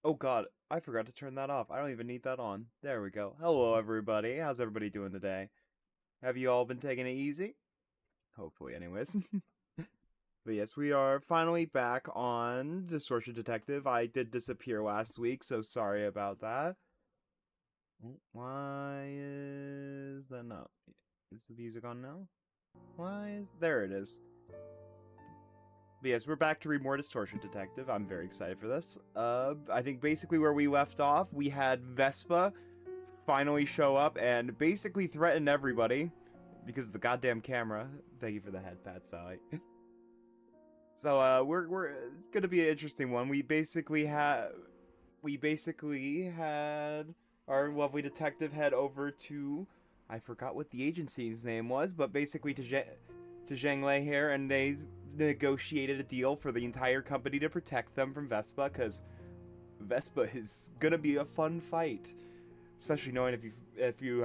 Oh god, I forgot to turn that off. I don't even need that on. There we go. Hello everybody. How's everybody doing today? Have you all been taking it easy? Hopefully, anyways. But yes, we are finally back on Distortion Detective. I did disappear last week, so sorry about that. Why is that not? Is the music on now? Why is... There it is. But yes, we're back to read more Distortion Detective. I'm very excited for this. I think basically where we left off, we had Vespa finally show up and basically threaten everybody because of the goddamn camera. Thank you for the head pats, Valley. So we're it's gonna be an interesting one. We basically had our lovely detective head over to, I forgot what the agency's name was, but basically to Zhanglei here, and they negotiated a deal for the entire company to protect them from Vespa, because Vespa is gonna be a fun fight. Especially knowing if you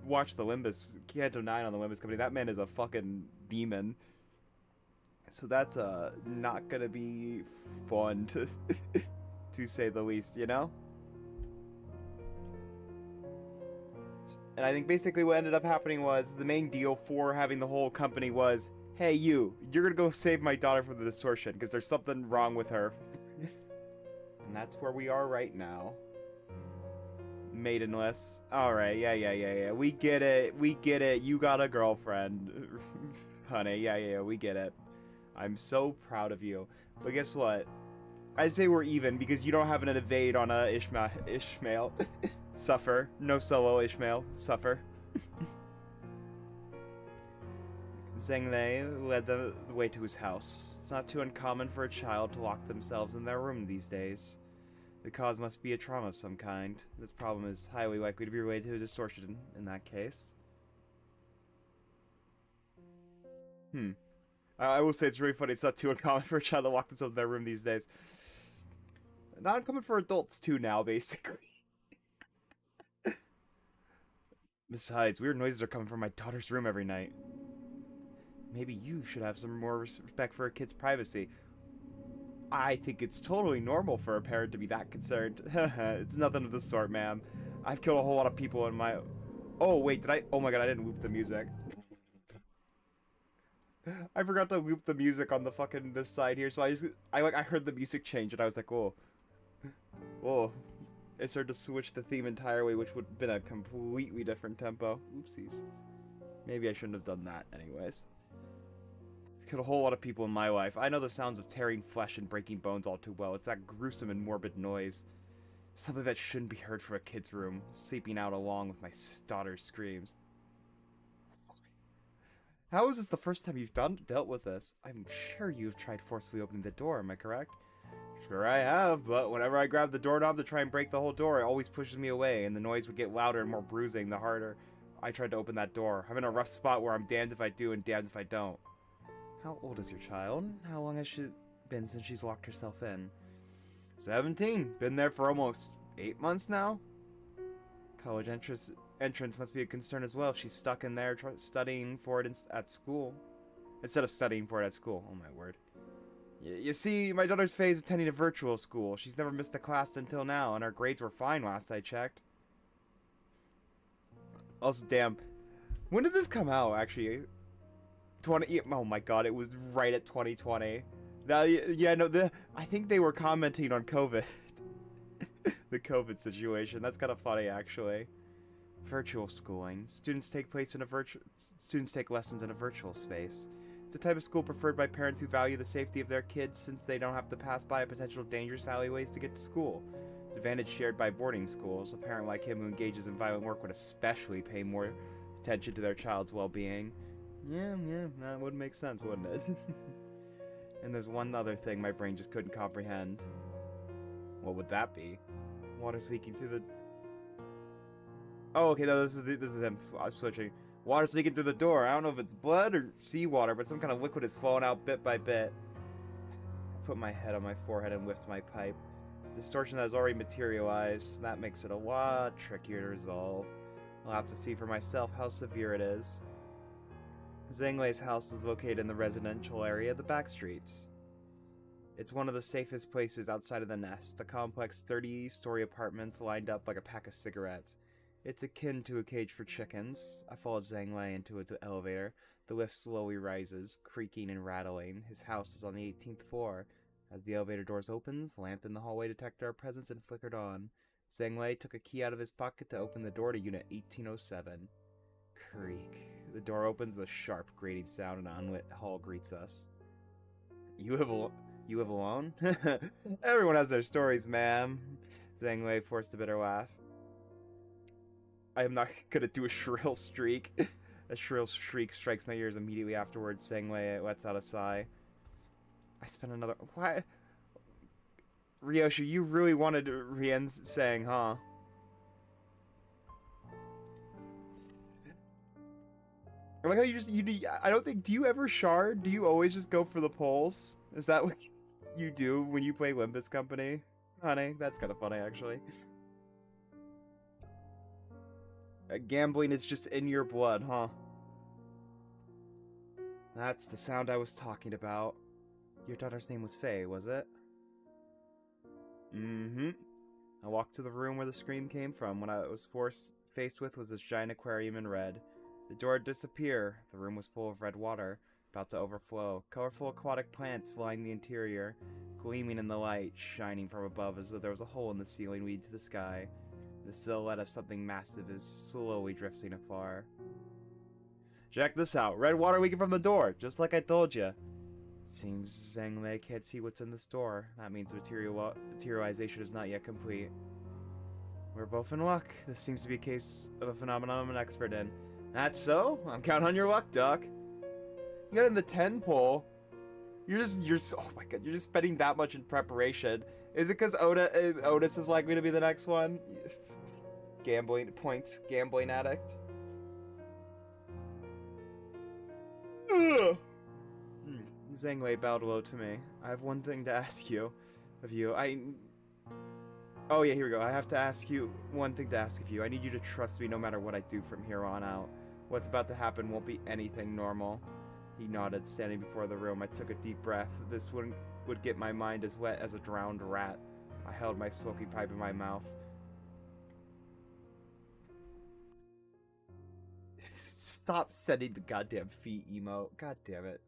watch the Limbus Canto 9 on the Limbus Company, that man is a fucking demon. So that's not gonna be fun to to say the least, you know? And I think basically what ended up happening was the main deal for having the whole company was, hey you're gonna go save my daughter from the distortion because there's something wrong with her. And that's where we are right now. Maidenless. Alright, yeah. We get it. You got a girlfriend. Honey, yeah, we get it. I'm so proud of you. But guess what? I say we're even because you don't have an evade on a Ishmael. Suffer. No solo Ishmael. Suffer. Zhanglei led the way to his house. It's not too uncommon for a child to lock themselves in their room these days. The cause must be a trauma of some kind. This problem is highly likely to be related to a distortion in that case. I will say it's really funny. It's not too uncommon for a child to lock themselves in their room these days. Not uncommon for adults too now, basically. Besides, weird noises are coming from my daughter's room every night. Maybe you should have some more respect for a kid's privacy. I think it's totally normal for a parent to be that concerned. It's nothing of the sort, ma'am. I've killed a whole lot of people in my... Oh, wait, did I... Oh my god, I didn't loop the music. I forgot to loop the music on the fucking this side here, so I heard the music change and I was like, whoa. Whoa. It started to switch the theme entirely, which would have been a completely different tempo. Oopsies. Maybe I shouldn't have done that anyways. Killed a whole lot of people in my life. I know the sounds of tearing flesh and breaking bones all too well. It's that gruesome and morbid noise. Something that shouldn't be heard from a kid's room, sleeping out along with my daughter's screams. How is this the first time you've dealt with this? I'm sure you've tried forcefully opening the door, am I correct? Sure I have, but whenever I grab the doorknob to try and break the whole door, it always pushes me away, and the noise would get louder and more bruising the harder I tried to open that door. I'm in a rough spot where I'm damned if I do and damned if I don't. How old is your child? How long has she been since she's locked herself in? 17. Been there for almost 8 months now? College entrance must be a concern as well if she's stuck in there studying for it at school. Instead of studying for it at school. Oh my word. You see, my daughter's Faye's attending a virtual school. She's never missed a class until now, and her grades were fine last I checked. Also, damn. When did this come out, actually? 20... Oh my god, it was right at 2020. Now, yeah, no, I think they were commenting on COVID. The COVID situation. That's kind of funny, actually. Virtual schooling. Students take lessons in a virtual space. It's a type of school preferred by parents who value the safety of their kids since they don't have to pass by potential dangerous alleyways to get to school. An advantage shared by boarding schools. A parent like him who engages in violent work would especially pay more attention to their child's well-being. Yeah, that would make sense, wouldn't it? And there's one other thing my brain just couldn't comprehend. What would that be? Water's leaking through the... Oh, okay, no, this is him switching. Water's leaking through the door. I don't know if it's blood or seawater, but some kind of liquid is flowing out bit by bit. I put my head on my forehead and lift my pipe. Distortion has already materialized. That makes it a lot trickier to resolve. I'll have to see for myself how severe it is. Zhanglei's house was located in the residential area of the back streets. It's one of the safest places outside of the nest, a complex 30-story apartments lined up like a pack of cigarettes. It's akin to a cage for chickens. I followed Zhang Wei into its elevator. The lift slowly rises, creaking and rattling. His house is on the 18th floor. As the elevator doors opens, the lamp in the hallway detected our presence and flickered on. Zhang Wei took a key out of his pocket to open the door to Unit 1807. Creak. The door opens with a sharp, grating sound and an unlit hall greets us. You live alone? Everyone has their stories, ma'am. Zhang Wei forced a bitter laugh. I am not gonna do a shrill shriek. A shrill shriek strikes my ears immediately afterwards. Zhang Wei lets out a sigh. I spent another... Why? Ryoshi, you really wanted Rien's saying, huh? I like how I don't think, do you ever shard? Do you always just go for the polls? Is that what you do when you play Limbus Company? Honey, that's kind of funny, actually. Gambling is just in your blood, huh? That's the sound I was talking about. Your daughter's name was Faye, was it? Mm-hmm. I walked to the room where the scream came from. What I was faced with was this giant aquarium in red. The door had disappeared. The room was full of red water, about to overflow. Colorful aquatic plants flying the interior, gleaming in the light, shining from above as though there was a hole in the ceiling leading to the sky. The silhouette of something massive is slowly drifting afar. Check this out. Red water leaking from the door, just like I told you. Seems Zhang Wei can't see what's in this door. That means materialization is not yet complete. We're both in luck. This seems to be a case of a phenomenon I'm an expert in. That's so? I'm counting on your luck, Duck. You got in the 10 poll. You're oh my god, you're just spending that much in preparation. Is it because Otis is likely to be the next one? Gambling addict. Ugh. Zhang Wei bowed low to me. I have one thing to ask you. Oh yeah, here we go. I have to ask you one thing to ask of you. I need you to trust me no matter what I do from here on out. What's about to happen won't be anything normal. He nodded, standing before the room. I took a deep breath. This would get my mind as wet as a drowned rat. I held my smoking pipe in my mouth. Stop sending the goddamn feet emote. God damn it.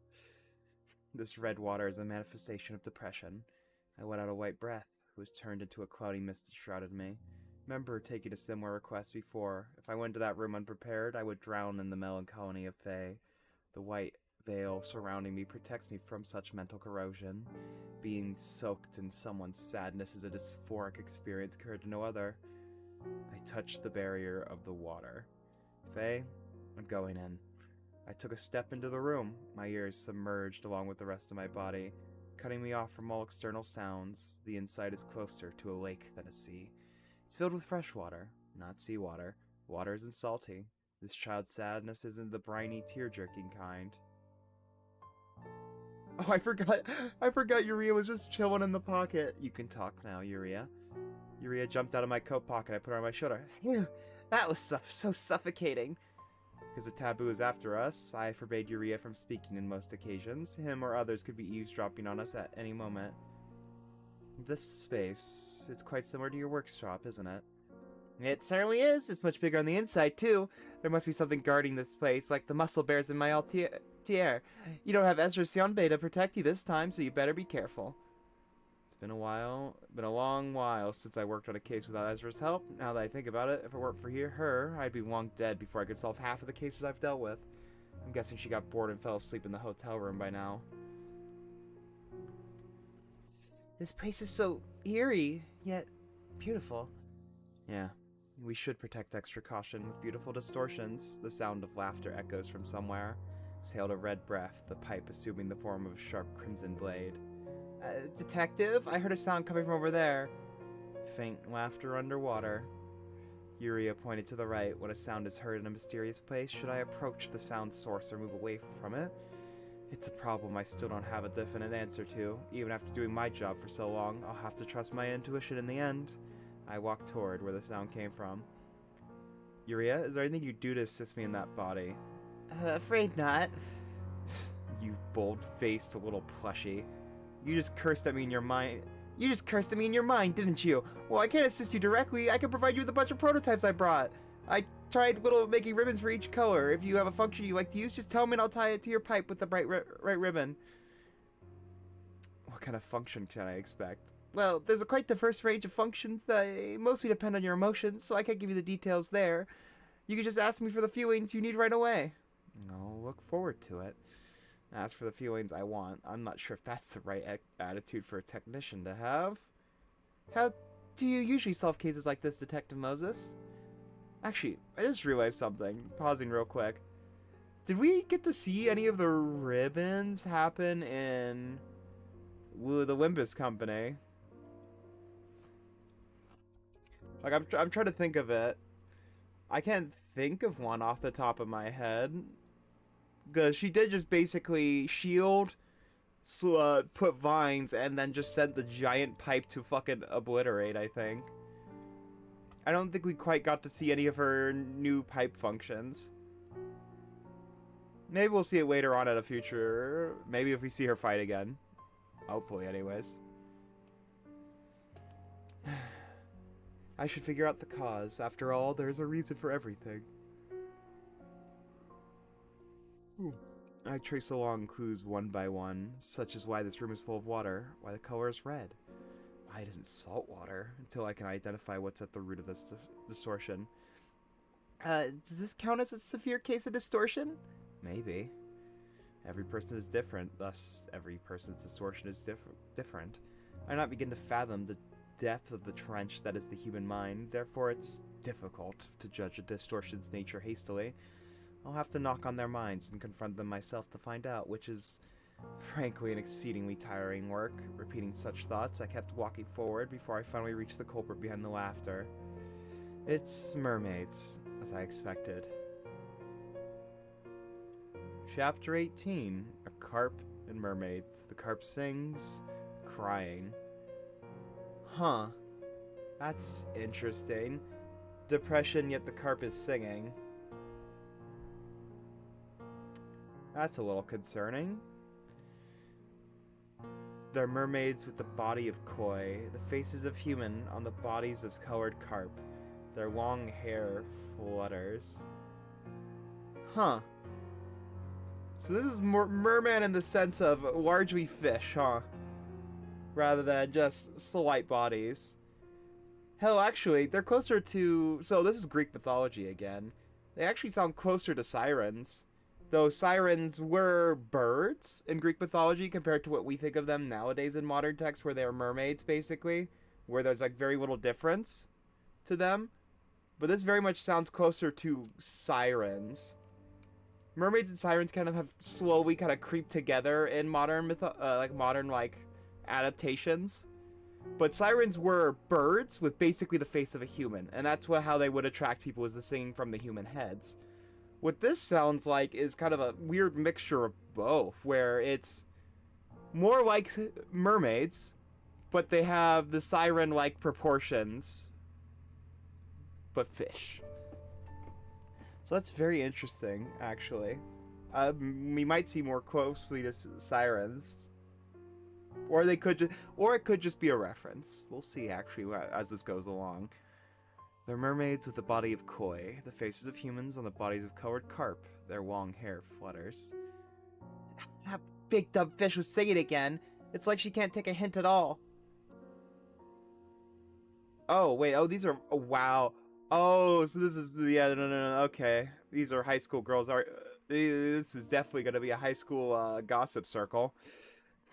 This red water is a manifestation of depression. I let out a white breath, which turned into a cloudy mist that shrouded me. Remember taking a similar request before. If I went to that room unprepared, I would drown in the melancholy of Faye. The white veil surrounding me protects me from such mental corrosion. Being soaked in someone's sadness is a dysphoric experience compared to no other. I touched the barrier of the water. Faye, I'm going in. I took a step into the room, my ears submerged along with the rest of my body, cutting me off from all external sounds. The inside is closer to a lake than a sea. It's filled with fresh water, not seawater. Water isn't salty. This child's sadness isn't the briny, tear-jerking kind. Oh, I forgot Yuria was just chilling in the pocket. You can talk now, Yuria. Yuria jumped out of my coat pocket. I put her on my shoulder. Phew, that was so suffocating. Because the taboo is after us, I forbade Yuria from speaking in most occasions. Him or others could be eavesdropping on us at any moment. This space, it's quite similar to your workshop, isn't it? It certainly is. It's much bigger on the inside, too. There must be something guarding this place, like the muscle bears in my Altier. You don't have Ezra's Sionbei to protect you this time, so you better be careful. It's been a long while since I worked on a case without Ezra's help. Now that I think about it, if it weren't for her, I'd be long dead before I could solve half of the cases I've dealt with. I'm guessing she got bored and fell asleep in the hotel room by now. This place is so eerie, yet beautiful. Yeah, we should protect extra caution with beautiful distortions. The sound of laughter echoes from somewhere. Exhaled a red breath, the pipe assuming the form of a sharp crimson blade. Detective? I heard a sound coming from over there. Faint laughter underwater. Yuria pointed to the right. When a sound is heard in a mysterious place, should I approach the sound source or move away from it? It's a problem I still don't have a definite answer to. Even after doing my job for so long, I'll have to trust my intuition in the end. I walked toward where the sound came from. Yuria, is there anything you do to assist me in that body? Afraid not. You bold-faced little plushie. You just cursed at me in your mind. You just cursed at me in your mind, didn't you? Well, I can't assist you directly. I can provide you with a bunch of prototypes I brought. I tried making ribbons for each color. If you have a function you like to use, just tell me and I'll tie it to your pipe with the right ribbon. What kind of function can I expect? Well, there's a quite diverse range of functions that mostly depend on your emotions, so I can't give you the details there. You can just ask me for the feelings you need right away. I'll look forward to it. As for the feelings I want, I'm not sure if that's the right attitude for a technician to have. How do you usually solve cases like this, Detective Moses? Actually, I just realized something. Pausing real quick. Did we get to see any of the ribbons happen in the Wimbus Company? Like, I'm trying to think of it. I can't think of one off the top of my head. Because she did just basically shield, put vines, and then just sent the giant pipe to fucking obliterate, I think. I don't think we quite got to see any of her new pipe functions. Maybe we'll see it later on at a future. Maybe if we see her fight again. Hopefully, anyways. I should figure out the cause. After all, there's a reason for everything. I trace along clues one by one, such as why this room is full of water, why the color is red, why it isn't salt water, until I can identify what's at the root of this distortion. Does this count as a severe case of distortion? Maybe. Every person is different, thus every person's distortion is different. I do not begin to fathom the depth of the trench that is the human mind, therefore it's difficult to judge a distortion's nature hastily. I'll have to knock on their minds and confront them myself to find out, which is, frankly, an exceedingly tiring work. Repeating such thoughts, I kept walking forward before I finally reached the culprit behind the laughter. It's mermaids, as I expected. Chapter 18, A Carp and Mermaids. The carp sings, crying. Huh. That's interesting. Depression, yet the carp is singing. That's a little concerning. They're mermaids with the body of koi, the faces of human on the bodies of colored carp. Their long hair flutters. Huh. So this is merman in the sense of largely fish, huh? Rather than just slight bodies. Hell, actually, they're closer to... So this is Greek mythology again. They actually sound closer to sirens. Though sirens were birds in Greek mythology compared to what we think of them nowadays in modern texts, where they're mermaids, basically. Where there's, like, very little difference to them. But this very much sounds closer to sirens. Mermaids and sirens kind of have slowly kind of creeped together in modern adaptations. But sirens were birds with basically the face of a human. And that's how they would attract people, is the singing from the human heads. What this sounds like is kind of a weird mixture of both, where it's more like mermaids, but they have the siren-like proportions, but fish. So that's very interesting, actually. We might see more closely to sirens, or it could just be a reference. We'll see, actually, as this goes along. They're mermaids with the body of koi, the faces of humans on the bodies of colored carp. Their long hair flutters. That big dumb fish was singing again. It's like she can't take a hint at all. Oh, wait. Oh, these are... Oh, wow. Oh, so this is... Yeah, no. Okay. These are high school girls. This is definitely going to be a high school gossip circle.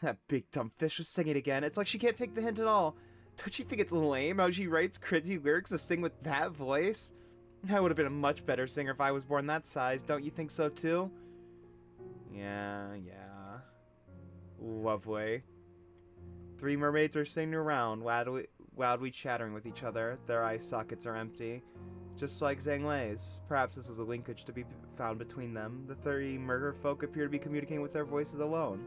That big dumb fish was singing again. It's like she can't take the hint at all. Don't you think it's lame how she writes cringy lyrics to sing with that voice? I would have been a much better singer if I was born that size. Don't you think so too? Yeah. Lovely. Three mermaids are sitting around, loudly chattering with each other. Their eye sockets are empty. Just like Zhang Perhaps this was a linkage to be found between them. The three merfolk appear to be communicating with their voices alone,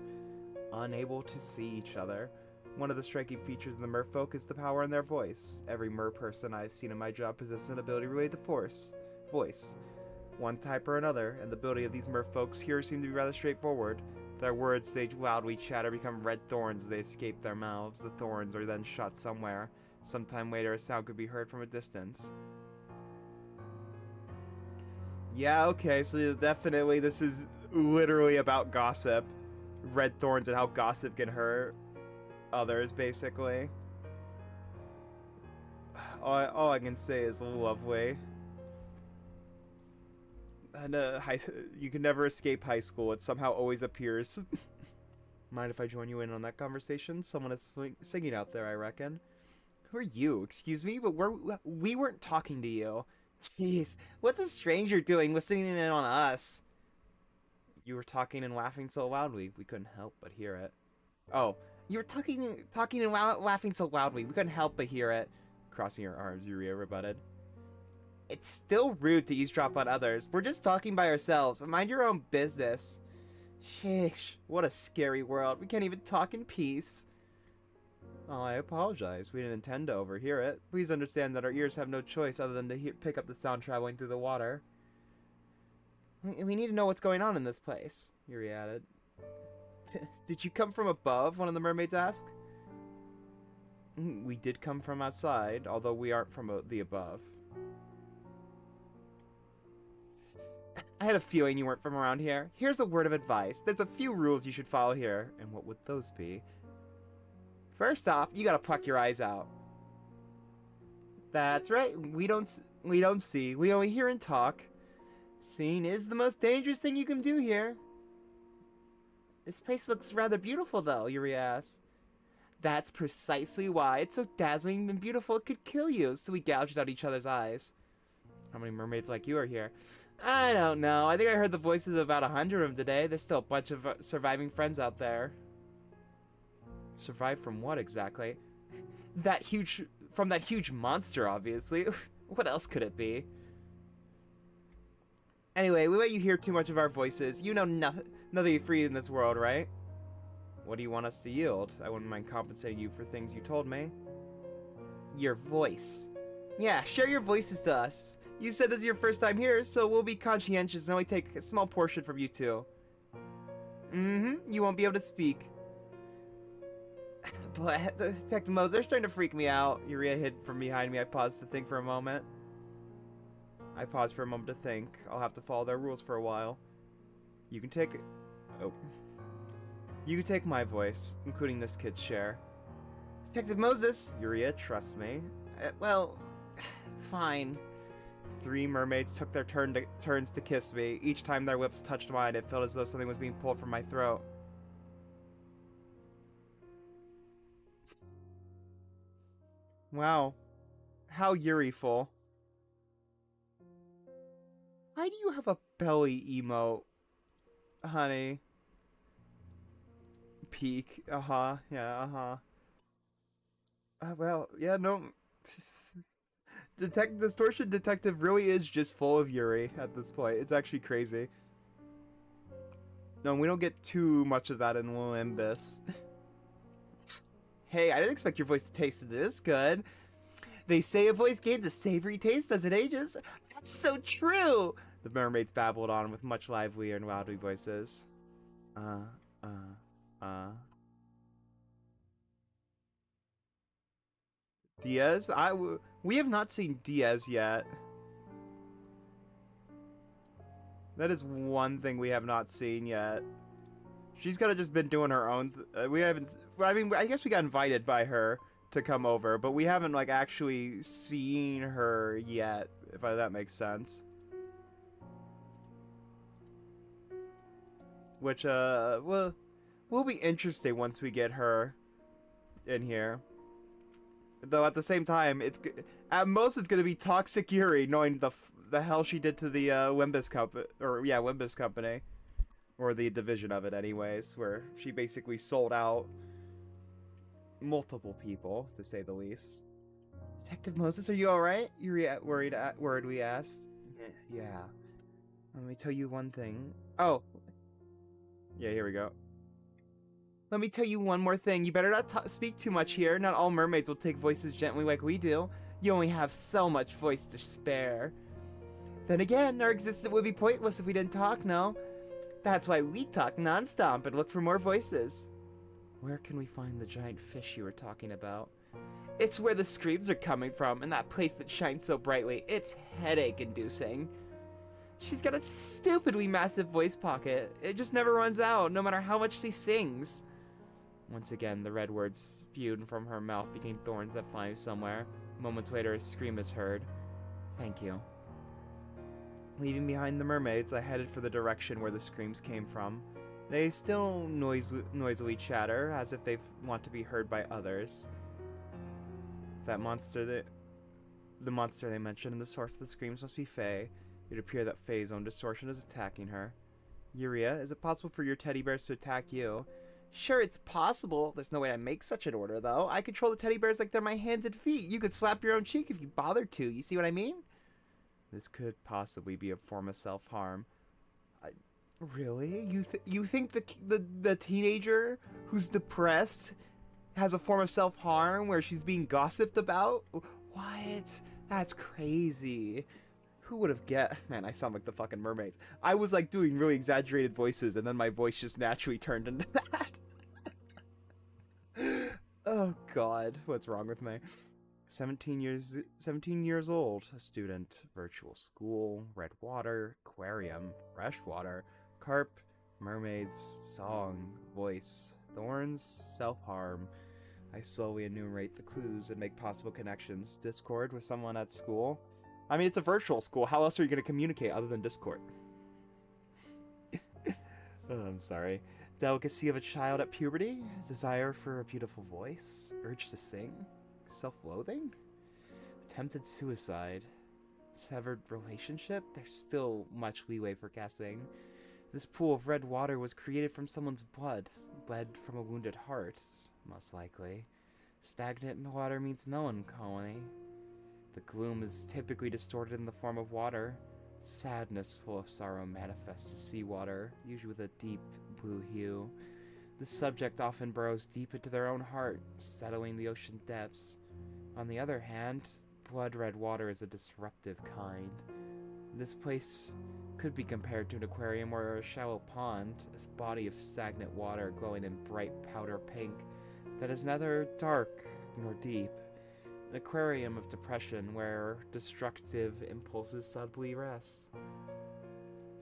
unable to see each other. One of the striking features in the merfolk is the power in their voice. Every mer person I've seen in my job possesses an ability related to voice. One type or another, and the ability of these merfolks here seem to be rather straightforward. Their words, they loudly chatter, become red thorns as they escape their mouths. The thorns are then shot somewhere. Sometime later, a sound could be heard from a distance. Yeah, okay, so definitely this is literally about gossip. Red thorns and how gossip can hurt others, basically. All I can say is lovely. And you can never escape high school. It somehow always appears. Mind if I join you in on that conversation? Someone is singing out there, I reckon. Who are you? Excuse me? But we weren't talking to you. Jeez, what's a stranger doing listening in on us? You were talking and laughing so loudly, we couldn't help but hear it. Oh, you were talking and laughing so loudly, we couldn't help but hear it. Crossing her arms, Yuria rebutted. It's still rude to eavesdrop on others. We're just talking by ourselves. Mind your own business. Sheesh, what a scary world. We can't even talk in peace. Oh, I apologize. We didn't intend to overhear it. Please understand that our ears have no choice other than to pick up the sound traveling through the water. We need to know what's going on in this place, Yuri added. Did you come from above? One of the mermaids asked. We did come from outside, although we aren't from the above. I had a feeling you weren't from around here. Here's a word of advice. There's a few rules you should follow here. And what would those be? First off, you gotta pluck your eyes out. That's right. We don't see. We only hear and talk. Seeing is the most dangerous thing you can do here. This place looks rather beautiful, though, Yuri asked. That's precisely why. It's so dazzling and beautiful it could kill you, so we gouged out each other's eyes. How many mermaids like you are here? I don't know. I think I heard the voices of about 100 of them today. There's still a bunch of surviving friends out there. Survive from what exactly? From that huge monster, obviously. What else could it be? Anyway, we let you hear too much of our voices. You know nothing free in this world, right? What do you want us to yield? I wouldn't mind compensating you for things you told me. Your voice. Yeah, share your voices to us. You said this is your first time here, so we'll be conscientious and only take a small portion from you two. You won't be able to speak. But, Detective Mose, they're starting to freak me out. Yuria hid from behind me. I paused to think for a moment. To think. I'll have to follow their rules for a while. You can take... Oh. You can take my voice, including this kid's share. Detective Moses! Yuria, trust me. Well, fine. 3 mermaids took their turns to kiss me. Each time their lips touched mine, it felt as though something was being pulled from my throat. Wow. How Yuri-ful. Why do you have a belly emote, honey? Peak. Yeah, well, yeah, no. Distortion Detective really is just full of Yuri at this point. It's actually crazy. No, we don't get too much of that in Olympus. Hey, I didn't expect your voice to taste this good. They say a voice gains a savory taste as it ages. That's so true! The mermaids babbled on with much livelier and louder voices. Diaz? We have not seen Diaz yet. That is one thing we have not seen yet. She's gotta just been doing her own. We haven't. I mean, I guess we got invited by her to come over, but we haven't like actually seen her yet. If that makes sense. Which will be interesting once we get her in here. Though at the same time, at most it's gonna be toxic Yuri, knowing the hell she did to the Wimbus company, Wimbus company. Or the division of it anyways, where she basically sold out multiple people, to say the least. Detective Moses, are you alright? You're worried we asked. Yeah. Let me tell you one thing. Oh. Yeah, here we go. Let me tell you one more thing. You better not speak too much here. Not all mermaids will take voices gently like we do. You only have so much voice to spare. Then again, our existence would be pointless if we didn't talk, no? That's why we talk nonstop and look for more voices. Where can we find the giant fish you were talking about? It's where the screams are coming from, in that place that shines so brightly. It's headache-inducing. She's got a stupidly massive voice pocket. It just never runs out, no matter how much she sings. Once again, the red words spewed from her mouth became thorns that fly somewhere. Moments later, a scream is heard. Thank you. Leaving behind the mermaids, I headed for the direction where the screams came from. They still noisily chatter, as if they want to be heard by others. The monster they mentioned and the source of the screams must be Faye. It would appear that Faye's own distortion is attacking her. Yuria, is it possible for your teddy bears to attack you? Sure, it's possible. There's no way I make such an order, though. I control the teddy bears like they're my hands and feet. You could slap your own cheek if you bothered to. You see what I mean? This could possibly be a form of self-harm. Really? You think the teenager who's depressed has a form of self-harm where she's being gossiped about? What? That's crazy. Who would have guessed? Man, I sound like the fucking mermaids. I was like doing really exaggerated voices and then my voice just naturally turned into that. Oh god, what's wrong with me? 17 years old, a student, virtual school, red water, aquarium, freshwater, carp, mermaids, song, voice, thorns, self-harm. I slowly enumerate the clues and make possible connections. Discord with someone at school. I mean, it's a virtual school. How else are you going to communicate other than Discord? Oh, I'm sorry. Delicacy of a child at puberty. Desire for a beautiful voice. Urge to sing. Self-loathing? Attempted suicide. Severed relationship? There's still much leeway for guessing. This pool of red water was created from someone's blood. Bled from a wounded heart, most likely. Stagnant water means melancholy. The gloom is typically distorted in the form of water. Sadness full of sorrow manifests as seawater, usually with a deep blue hue. The subject often burrows deep into their own heart, settling the ocean depths. On the other hand, blood-red water is a disruptive kind. This place could be compared to an aquarium or a shallow pond, a body of stagnant water glowing in bright powder pink that is neither dark nor deep. An aquarium of depression where destructive impulses subtly rest.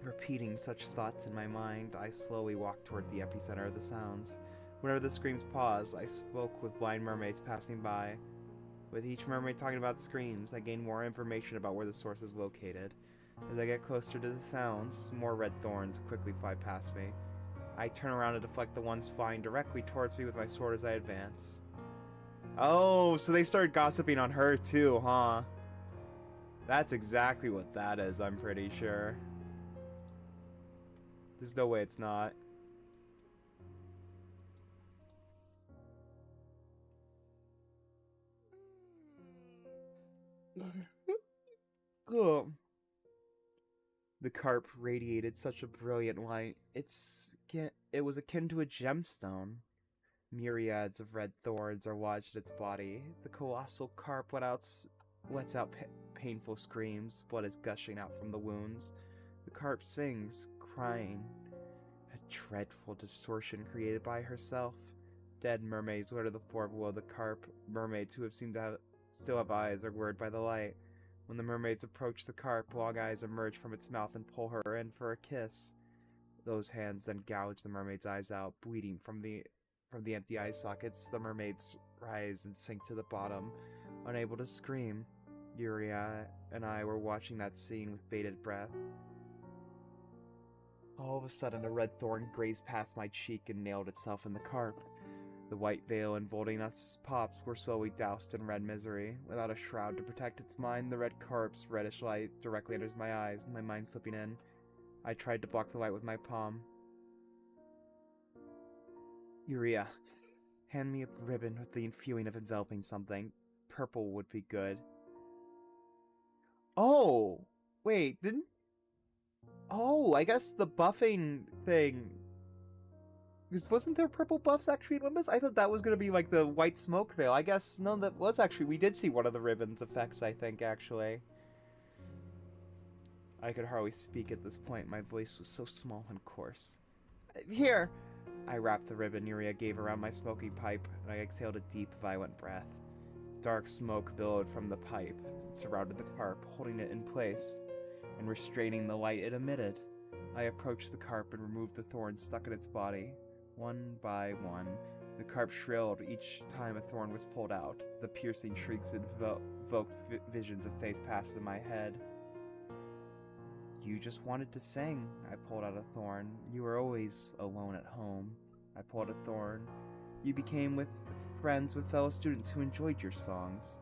Repeating such thoughts in my mind, I slowly walked toward the epicenter of the sounds. Whenever the screams paused, I spoke with blind mermaids passing by. With each mermaid talking about screams, I gained more information about where the source is located. As I get closer to the sounds, more red thorns quickly fly past me. I turn around and deflect the ones flying directly towards me with my sword as I advance. Oh, so they started gossiping on her too, huh? That's exactly what that is, I'm pretty sure. There's no way it's not. Ugh. The carp radiated such a brilliant light. It was akin to a gemstone. Myriads of red thorns are lodged in its body. The colossal carp lets out painful screams. Blood is gushing out from the wounds. The carp sings, crying. A dreadful distortion created by herself. Dead mermaids litter the floor below the carp. Mermaids who still have eyes are lured by the light. When the mermaids approach the carp, long eyes emerge from its mouth and pull her in for a kiss. Those hands then gouge the mermaid's eyes out, bleeding from the empty eye sockets. The mermaids rise and sink to the bottom, unable to scream. Yuria and I were watching that scene with bated breath. All of a sudden, a red thorn grazed past my cheek and nailed itself in the carp. The white veil enfolding us pops were slowly doused in red misery. Without a shroud to protect its mind, the red carp's reddish light directly enters my eyes, my mind slipping in. I tried to block the light with my palm. Yuria, hand me a ribbon with the feeling of enveloping something. Purple would be good. Oh! Wait, didn't... Oh, I guess the buffing thing... Because wasn't there purple buffs actually in Nimbus? I thought that was going to be like the white smoke veil. I guess, no, that was actually... We did see one of the ribbon's effects, I think, actually. I could hardly speak at this point. My voice was so small and coarse. Here! I wrapped the ribbon Nuria gave around my smoking pipe, and I exhaled a deep, violent breath. Dark smoke billowed from the pipe and surrounded the carp, holding it in place and restraining the light it emitted. I approached the carp and removed the thorns stuck in its body. One by one, the carp shrilled each time a thorn was pulled out. The piercing shrieks invoked visions of Faye's past in my head. You just wanted to sing. I pulled out a thorn. You were always alone at home. I pulled a thorn. You became friends with fellow students who enjoyed your songs.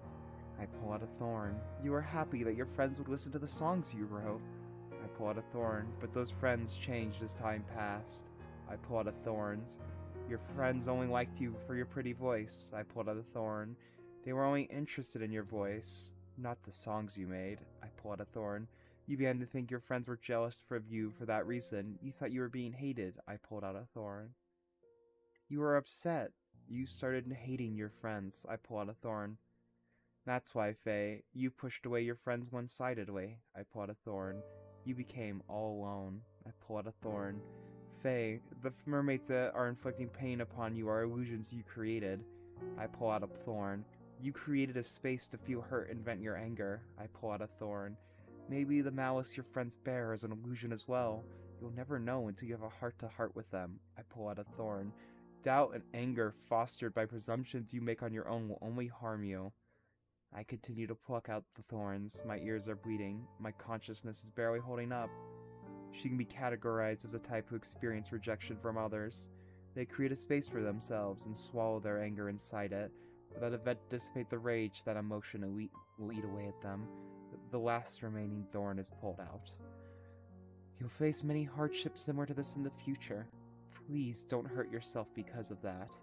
I pull out a thorn. You were happy that your friends would listen to the songs you wrote. I pull out a thorn, but those friends changed as time passed. I pull out a thorns. Your friends only liked you for your pretty voice. I pulled out a thorn. They were only interested in your voice, not the songs you made. I pull out a thorn. You began to think your friends were jealous of you for that reason. You thought you were being hated. I pulled out a thorn. You were upset. You started hating your friends. I pulled out a thorn. That's why, Faye, you pushed away your friends one-sidedly. I pulled out a thorn. You became all alone. I pulled out a thorn. Faye, the mermaids that are inflicting pain upon you are illusions you created. I pull out a thorn. You created a space to feel hurt and vent your anger. I pull out a thorn. Maybe the malice your friends bear is an illusion as well. You'll never know until you have a heart-to-heart with them. I pull out a thorn. Doubt and anger fostered by presumptions you make on your own will only harm you. I continue to pluck out the thorns. My ears are bleeding. My consciousness is barely holding up. She can be categorized as a type who experience rejection from others. They create a space for themselves and swallow their anger inside it. Without a vet dissipate the rage, that emotion will eat away at them. The last remaining thorn is pulled out. You'll face many hardships similar to this in the future. Please don't hurt yourself because of that.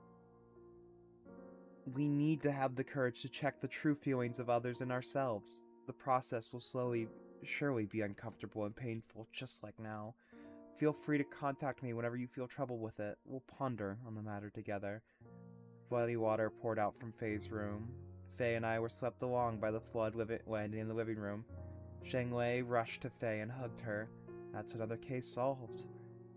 We need to have the courage to check the true feelings of others and ourselves. The process will surely be uncomfortable and painful, just like now. Feel free to contact me whenever you feel trouble with it. We'll ponder on the matter together. Bloody water poured out from Faye's room. Faye and I were swept along by the flood landing in the living room. Shanglei rushed to Faye and hugged her. That's another case solved.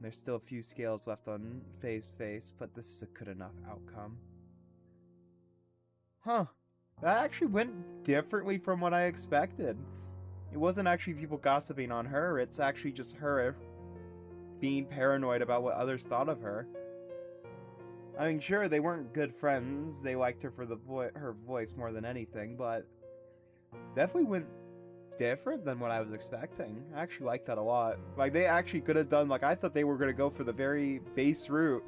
There's still a few scales left on Faye's face, but this is a good enough outcome. Huh. That actually went differently from what I expected. It wasn't actually people gossiping on her, it's actually just her being paranoid about what others thought of her. I mean, sure, they weren't good friends. They liked her for her voice more than anything, but definitely went different than what I was expecting. I actually liked that a lot. Like, they actually could have done, like, I thought they were going to go for the very base route.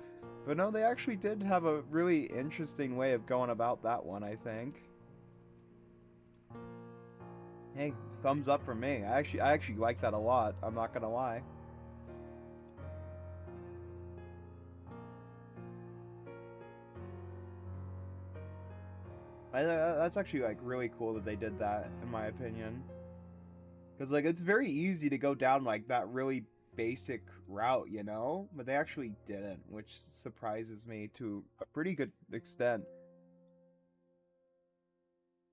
But no, they actually did have a really interesting way of going about that one, I think. Hey, thumbs up from me. I actually like that a lot. I'm not going to lie. That's actually, like, really cool that they did that, in my opinion. Because, like, it's very easy to go down, like, that really basic route, you know? But they actually didn't, which surprises me to a pretty good extent.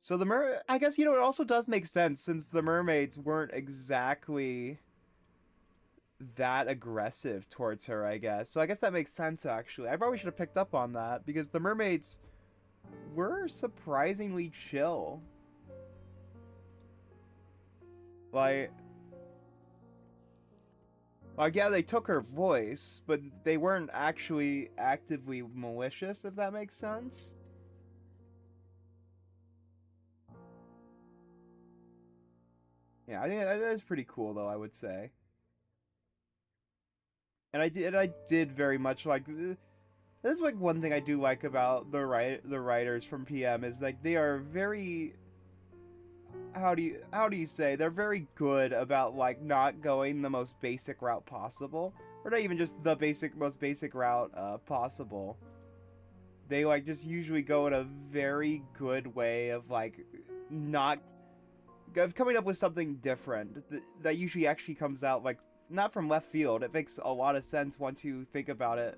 So I guess, you know, it also does make sense, since the mermaids weren't exactly that aggressive towards her, I guess. So I guess that makes sense, actually. I probably should have picked up on that, because the mermaids were surprisingly chill. Like, yeah, they took her voice, but they weren't actually actively malicious, if that makes sense. Yeah, I think that is pretty cool, though, I would say. And I did very much like... That's like one thing I do like about the writers from PM is like they are very, how do you say, they're very good about like not going the most basic route possible, or not even just the most basic route possible. They like just usually go in a very good way of like coming up with something different that usually actually comes out like not from left field. It makes a lot of sense once you think about it.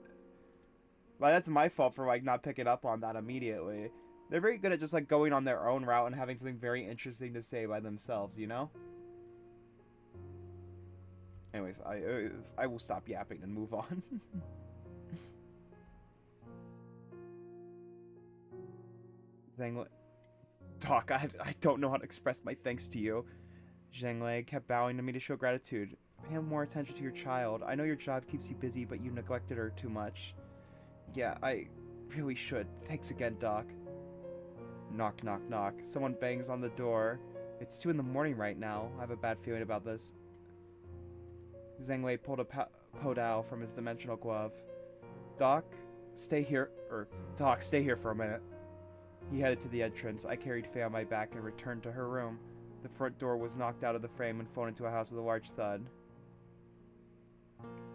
Well, that's my fault for, like, not picking up on that immediately. They're very good at just, like, going on their own route and having something very interesting to say by themselves, you know? Anyways, I will stop yapping and move on. Zhang Doc, I don't know how to express my thanks to you. Zhang Lei kept bowing to me to show gratitude. Pay more attention to your child. I know your job keeps you busy, but you neglected her too much. Yeah, I really should. Thanks again, Doc. Knock, knock, knock. Someone bangs on the door. It's 2 in the morning right now. I have a bad feeling about this. Zhang Lei pulled a podao from his dimensional glove. Doc, stay here for a minute. He headed to the entrance. I carried Faye on my back and returned to her room. The front door was knocked out of the frame and flown into a house with a large thud.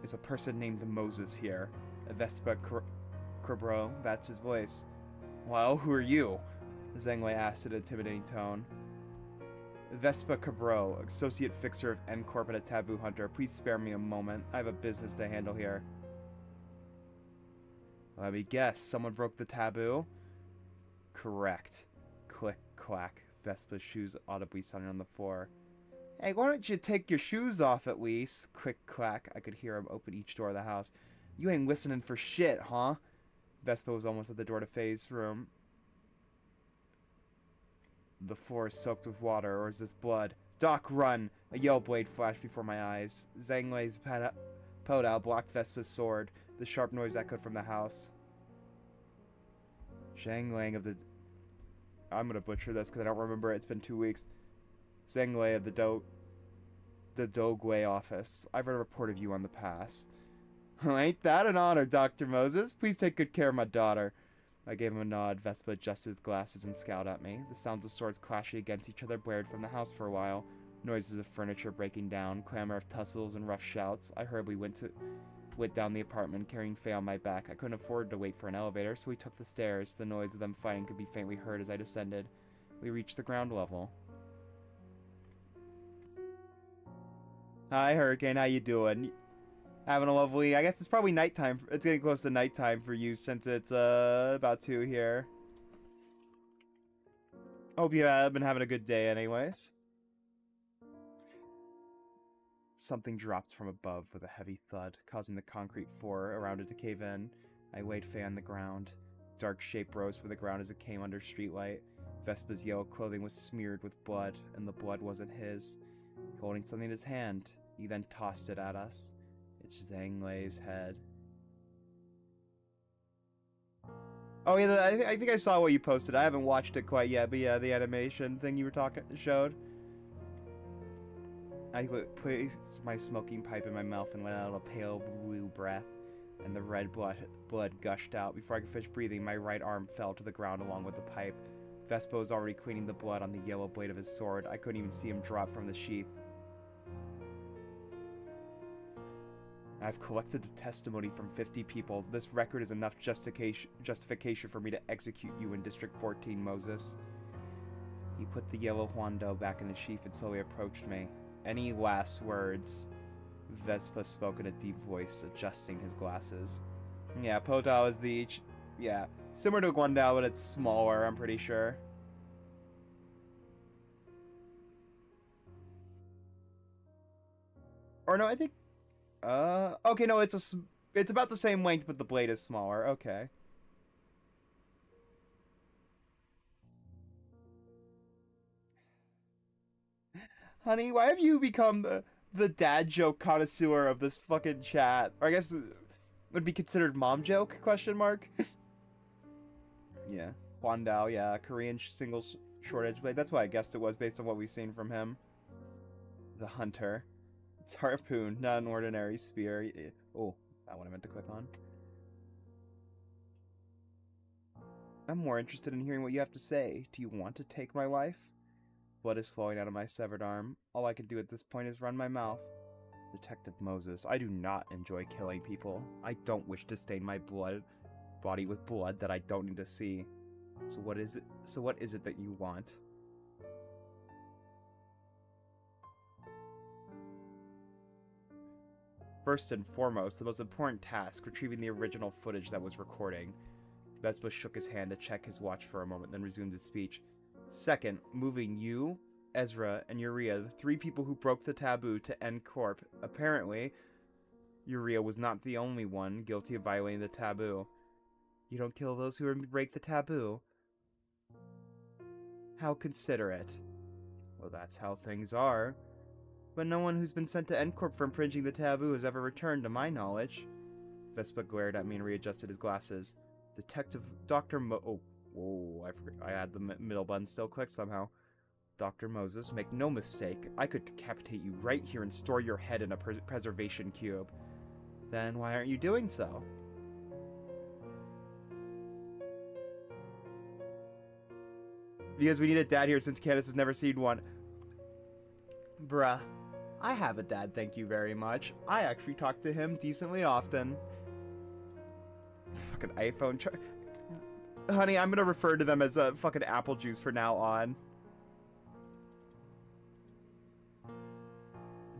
There's a person named Moses here. A Vespa Cabro, that's his voice. Well, who are you? Zhang Lei asked in an intimidating tone. Vespa Cabro, associate fixer of corp and a taboo hunter. Please spare me a moment. I have a business to handle here. Let me guess, someone broke the taboo? Correct. Click, clack. Vespa's shoes audibly sounding on the floor. Hey, why don't you take your shoes off at least? Click, clack. I could hear him open each door of the house. You ain't listening for shit, huh? Vespa was almost at the door to Faye's room. The floor is soaked with water, or is this blood? Doc, run! A yellow blade flashed before my eyes. Zhang Lei's podao blocked Vespa's sword. The sharp noise echoed from the house. Zhang Lei of the... I'm gonna butcher this because I don't remember it. It's been 2 weeks. Zhang Lei of the Dogway office. I've read a report of you on the pass. Ain't that an honor, Dr. Moses? Please take good care of my daughter. I gave him a nod. Vespa adjusted his glasses and scowled at me. The sounds of swords clashing against each other blared from the house for a while. Noises of furniture breaking down, clamor of tussles and rough shouts. I hurriedly went down the apartment, carrying Faye on my back. I couldn't afford to wait for an elevator, so we took the stairs. The noise of them fighting could be faintly heard as I descended. We reached the ground level. Hi, Hurricane. How you doing? Having a lovely... I guess it's probably nighttime. It's getting close to nighttime for you since it's about 2 here. Hope you have been having a good day anyways. Something dropped from above with a heavy thud, causing the concrete floor around it to cave in. I laid Faye on the ground. Dark shape rose from the ground as it came under streetlight. Vespa's yellow clothing was smeared with blood, and the blood wasn't his. Holding something in his hand, he then tossed it at us. It's Zhang Lei's head. Oh yeah, I think I saw what you posted. I haven't watched it quite yet, but yeah, the animation thing you were showed. I placed my smoking pipe in my mouth and let out a pale blue breath, and the red blood gushed out. Before I could finish breathing, my right arm fell to the ground along with the pipe. Vespa was already cleaning the blood on the yellow blade of his sword. I couldn't even see him drop from the sheath. I've collected the testimony from 50 people. This record is enough justification for me to execute you in District 14, Moses. He put the yellow Huando back in the sheath and slowly approached me. Any last words? Vespa spoke in a deep voice, adjusting his glasses. Yeah, podao is the... Yeah, similar to Guandao, but it's smaller, I'm pretty sure. Or no, I think... okay, no, it's about the same length, but the blade is smaller. Okay. Honey, why have you become the dad joke connoisseur of this fucking chat? Or I guess it would be considered mom joke, question mark? Yeah. Huandao, yeah, Korean single short edge blade. That's why I guessed it was based on what we've seen from him. The hunter. It's harpoon, not an ordinary spear. Oh, that one I meant to click on. I'm more interested in hearing what you have to say. Do you want to take my wife? Blood is flowing out of my severed arm. All I can do at this point is run my mouth. Detective Moses, I do not enjoy killing people. I don't wish to stain my body with blood that I don't need to see. So what is it that you want? First and foremost, the most important task, retrieving the original footage that was recording. Vespa shook his hand to check his watch for a moment, then resumed his speech. Second, moving you Ezra, and Uriah, the 3 people who broke the taboo to end corp. Apparently, Uriah was not the only one guilty of violating the taboo. You don't kill those who break the taboo. How considerate. Well, that's how things are. But no one who's been sent to end corp for infringing the taboo has ever returned, to my knowledge. Vespa glared at me and readjusted his glasses. Detective Dr. Oh, whoa, I forgot. I had the middle button still clicked somehow. Dr. Moses, make no mistake. I could decapitate you right here and store your head in a preservation cube. Then why aren't you doing so? Because we need a dad here since Candace has never seen one. Bruh. I have a dad, thank you very much. I actually talk to him decently often. Fucking iPhone. Honey, I'm gonna refer to them as fucking apple juice from now on.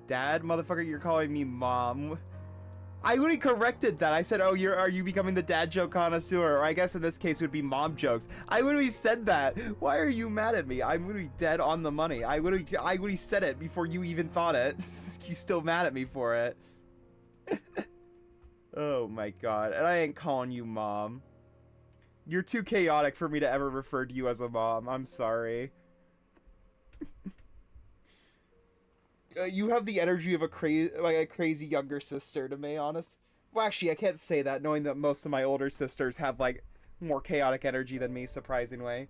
Dad, motherfucker, you're calling me mom. I literally corrected that. I said, oh, are you becoming the dad joke connoisseur? Or I guess in this case it would be mom jokes. I literally said that. Why are you mad at me? I'm literally dead on the money. I literally said it before you even thought it. You still mad at me for it. Oh my god. And I ain't calling you mom. You're too chaotic for me to ever refer to you as a mom. I'm sorry. You have the energy of a crazy younger sister to me, honest. Well, actually, I can't say that, knowing that most of my older sisters have, like, more chaotic energy than me, surprisingly.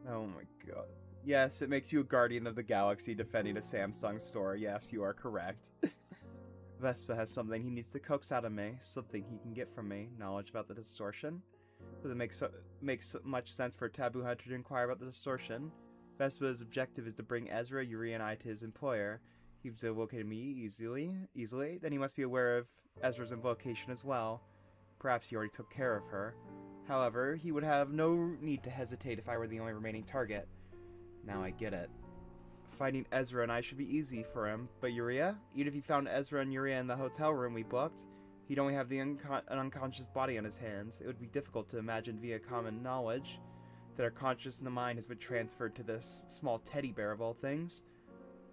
Oh my god. Yes, it makes you a guardian of the galaxy defending a Samsung store. Yes, you are correct. Vespa has something he needs to coax out of me, something he can get from me. Knowledge about the distortion? Does it makes much sense for a taboo hunter to inquire about the distortion? Vespa's objective is to bring Ezra, Yuri, and I to his employer. He's located me easily. Then he must be aware of Ezra's invocation as well. Perhaps he already took care of her. However, he would have no need to hesitate if I were the only remaining target. Now I get it. Finding Ezra and I should be easy for him, but Uriah? Even if he found Ezra and Uriah in the hotel room we booked, he'd only have an unconscious body on his hands. It would be difficult to imagine via common knowledge that our conscious in the mind has been transferred to this small teddy bear of all things.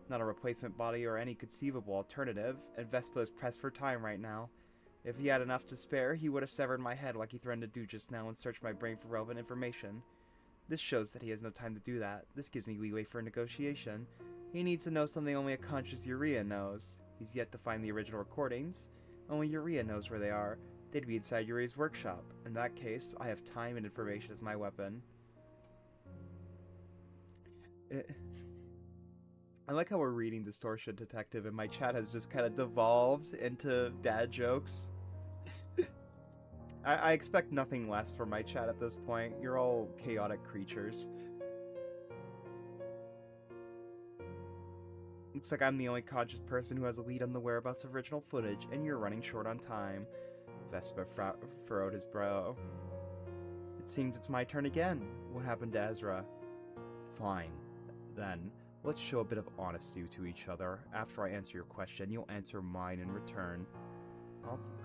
Not a replacement body or any conceivable alternative, and Vespa is pressed for time right now. If he had enough to spare, he would have severed my head like he threatened to do just now and searched my brain for relevant information. This shows that he has no time to do that. This gives me leeway for negotiation. He needs to know something only a conscious Uriah knows. He's yet to find the original recordings. Only Uriah knows where they are. They'd be inside Uriah's workshop. In that case, I have time and information as my weapon. I like how we're reading Distortion Detective and my chat has just kind of devolved into dad jokes. I expect nothing less from my chat at this point. You're all chaotic creatures. Looks like I'm the only conscious person who has a lead on the whereabouts of original footage, and you're running short on time. Vespa furrowed his brow. It seems it's my turn again. What happened to Ezra? Fine. Then, let's show a bit of honesty to each other. After I answer your question, you'll answer mine in return.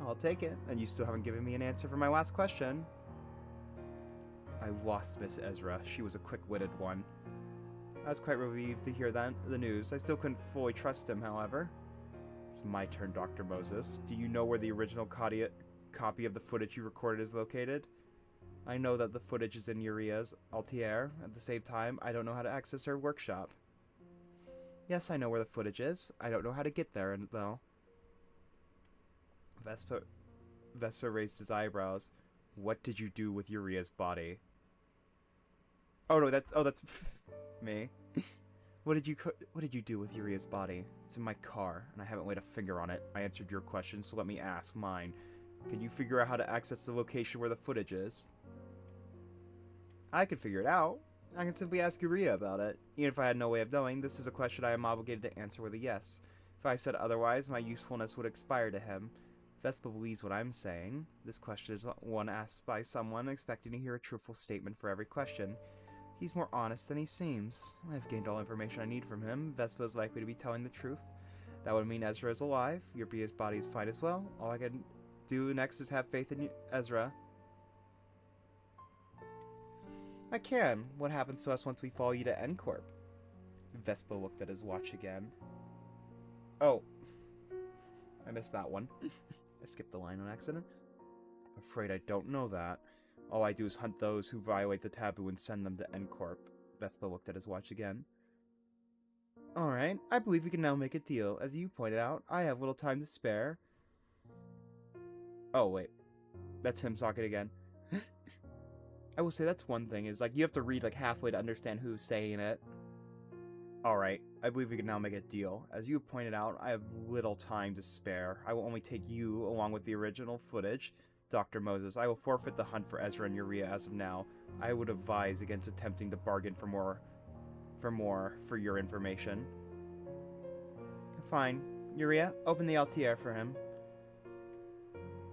I'll take it. And you still haven't given me an answer for my last question. I lost Miss Ezra. She was a quick-witted one. I was quite relieved to hear the news. I still couldn't fully trust him, however. It's my turn, Dr. Moses. Do you know where the original copy of the footage you recorded is located? I know that the footage is in Uriah's Altier. At the same time, I don't know how to access her workshop. Yes, I know where the footage is. I don't know how to get there, though. Vespa raised his eyebrows. What did you do with Uriah's body? Oh no, that's me. What did you do with Uriah's body? It's in my car, and I haven't laid a finger on it. I answered your question, so let me ask mine. Can you figure out how to access the location where the footage is? I can figure it out. I can simply ask Uriah about it. Even if I had no way of knowing, this is a question I am obligated to answer with a yes. If I said otherwise, my usefulness would expire to him. Vespa believes what I'm saying. This question is one asked by someone expecting to hear a truthful statement for every question. He's more honest than he seems. I've gained all information I need from him. Vespa is likely to be telling the truth. That would mean Ezra is alive. Uriah's body is fine as well. All I can do next is have faith in Ezra. I can. What happens to us once we follow you to N-Corp? Vespa looked at his watch again. Oh. I missed that one. I skipped the line on accident. Afraid I don't know that. All I do is hunt those who violate the taboo and send them to N-Corp. Vespa looked at his watch again. Alright, I believe we can now make a deal. As you pointed out, I have little time to spare. Oh, wait. That's him talking again. I will say that's one thing, is like you have to read like halfway to understand who's saying it. Alright, I believe we can now make a deal. As you pointed out, I have little time to spare. I will only take you along with the original footage. Dr. Moses, I will forfeit the hunt for Ezra and Urea as of now. I would advise against attempting to bargain for more for your information. Fine. Urea, open the LTR for him.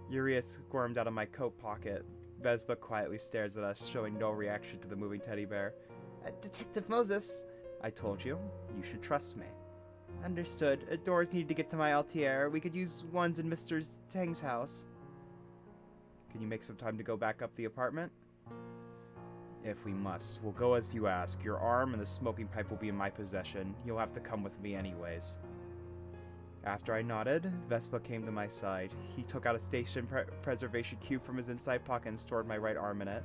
Urea squirmed out of my coat pocket. Vespa quietly stares at us, showing no reaction to the moving teddy bear. Detective Moses, I told you. You should trust me. Understood. Doors need to get to my LTR. We could use ones in Mr. Tang's house. Can you make some time to go back up the apartment? If we must, we'll go as you ask. Your arm and the smoking pipe will be in my possession. You'll have to come with me anyways. After I nodded, Vespa came to my side. He took out a station preservation cube from his inside pocket and stored my right arm in it.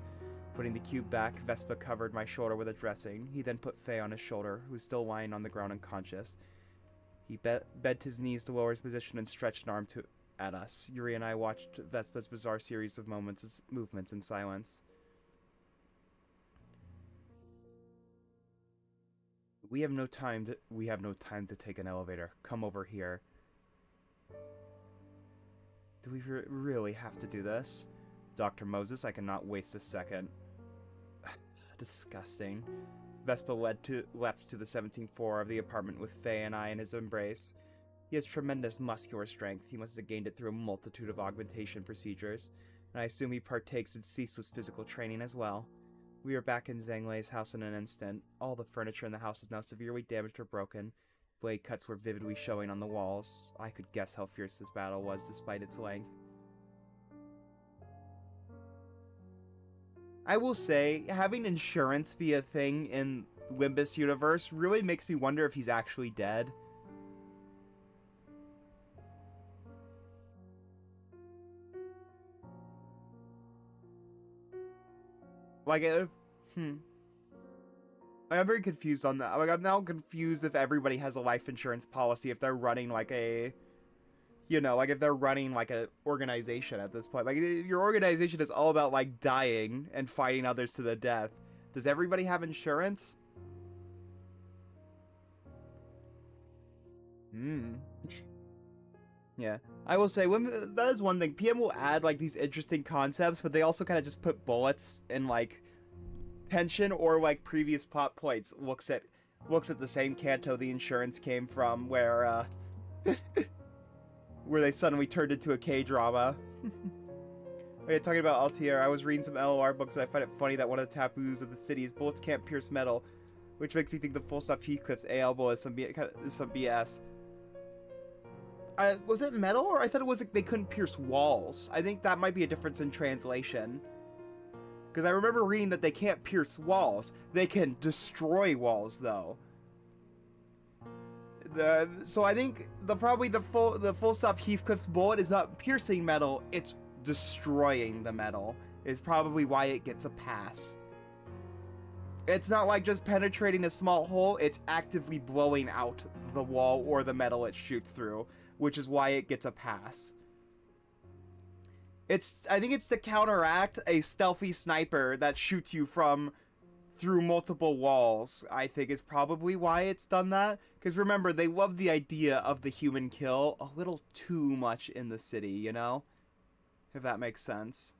Putting the cube back, Vespa covered my shoulder with a dressing. He then put Faye on his shoulder, who was still lying on the ground unconscious. He bent his knees to lower his position and stretched an arm at us. Yuri and I watched Vespa's bizarre series of movements in silence. We have no time to take an elevator. Come over here. Do we really have to do this? Dr. Moses, I cannot waste a second. Disgusting. Vespa left to the 17th floor of the apartment with Faye and I in his embrace. He has tremendous muscular strength. He must have gained it through a multitude of augmentation procedures, and I assume he partakes in ceaseless physical training as well. We are back in Zhang Lei's house in an instant. All the furniture in the house is now severely damaged or broken. Blade cuts were vividly showing on the walls. I could guess how fierce this battle was despite its length. I will say, having insurance be a thing in Limbus universe really makes me wonder if he's actually dead. Like, I'm very confused on that. Like, I'm now confused if everybody has a life insurance policy, if they're running like a, you know, like if they're running like an organization at this point. Like, if your organization is all about like dying and fighting others to the death, does everybody have insurance? Yeah, I will say, that is one thing. PM will add, like, these interesting concepts, but they also kind of just put bullets in, like, tension or, like, previous plot points. Looks at the same canto the insurance came from, where, where they suddenly turned into a K-drama. Okay, talking about Altier, I was reading some LOR books and I find it funny that one of the taboos of the city is bullets can't pierce metal, which makes me think the Full Stop Heathcliff's A elbow is some BS. Was it metal, or I thought it was like they couldn't pierce walls? I think that might be a difference in translation. Because I remember reading that they can't pierce walls. They can destroy walls, though. So I think the Full Stop Heathcliff's bullet is not piercing metal, it's destroying the metal. Is probably why it gets a pass. It's not like just penetrating a small hole, it's actively blowing out the wall or the metal it shoots through, which is why it gets a pass. I think it's to counteract a stealthy sniper that shoots you through multiple walls, I think is probably why it's done that. Because remember, they love the idea of the human kill a little too much in the city, you know? If that makes sense.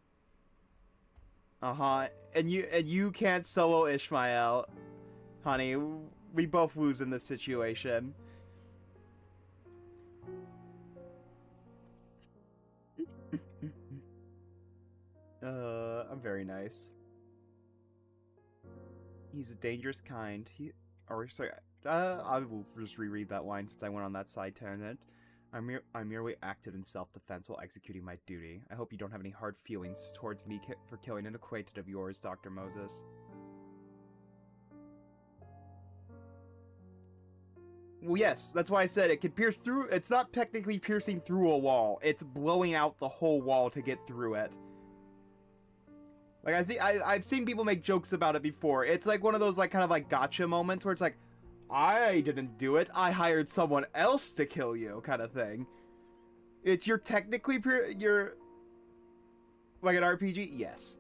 Uh-huh. And you can't solo Ishmael, honey. We both lose in this situation. I'm very nice. He's a dangerous kind. I will just reread that line since I went on that side tangent. I merely acted in self-defense while executing my duty. I hope you don't have any hard feelings towards me for killing an acquaintance of yours, Dr. Moses. Well, yes, that's why I said it can pierce through. It's not technically piercing through a wall. It's blowing out the whole wall to get through it. Like, I think I've seen people make jokes about it before. It's like one of those, like, kind of like gotcha moments where it's like, I didn't do it. I hired someone else to kill you, kind of thing. You're technically you're like an RPG, yes.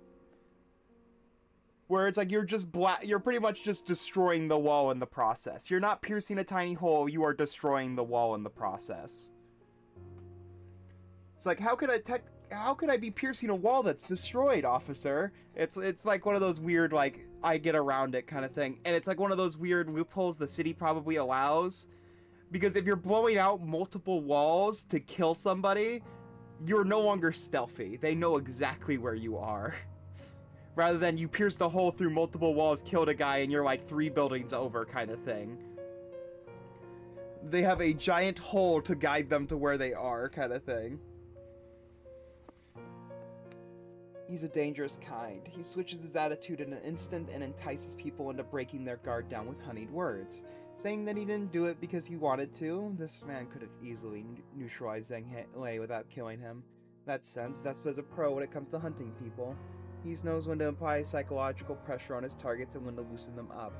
Where it's like you're pretty much just destroying the wall in the process. You're not piercing a tiny hole, you are destroying the wall in the process. It's like, how could I be piercing a wall that's destroyed, officer? It's like one of those weird, like, I get around it kind of thing. And it's like one of those weird loopholes the city probably allows. Because if you're blowing out multiple walls to kill somebody, you're no longer stealthy. They know exactly where you are. Rather than you pierced a hole through multiple walls, killed a guy, and you're like 3 buildings over kind of thing. They have a giant hole to guide them to where they are kind of thing. He's a dangerous kind. He switches his attitude in an instant and entices people into breaking their guard down with honeyed words. Saying that he didn't do it because he wanted to, this man could have easily neutralized Zhang Lei without killing him. In that sense, Vespa is a pro when it comes to hunting people. He knows when to apply psychological pressure on his targets and when to loosen them up.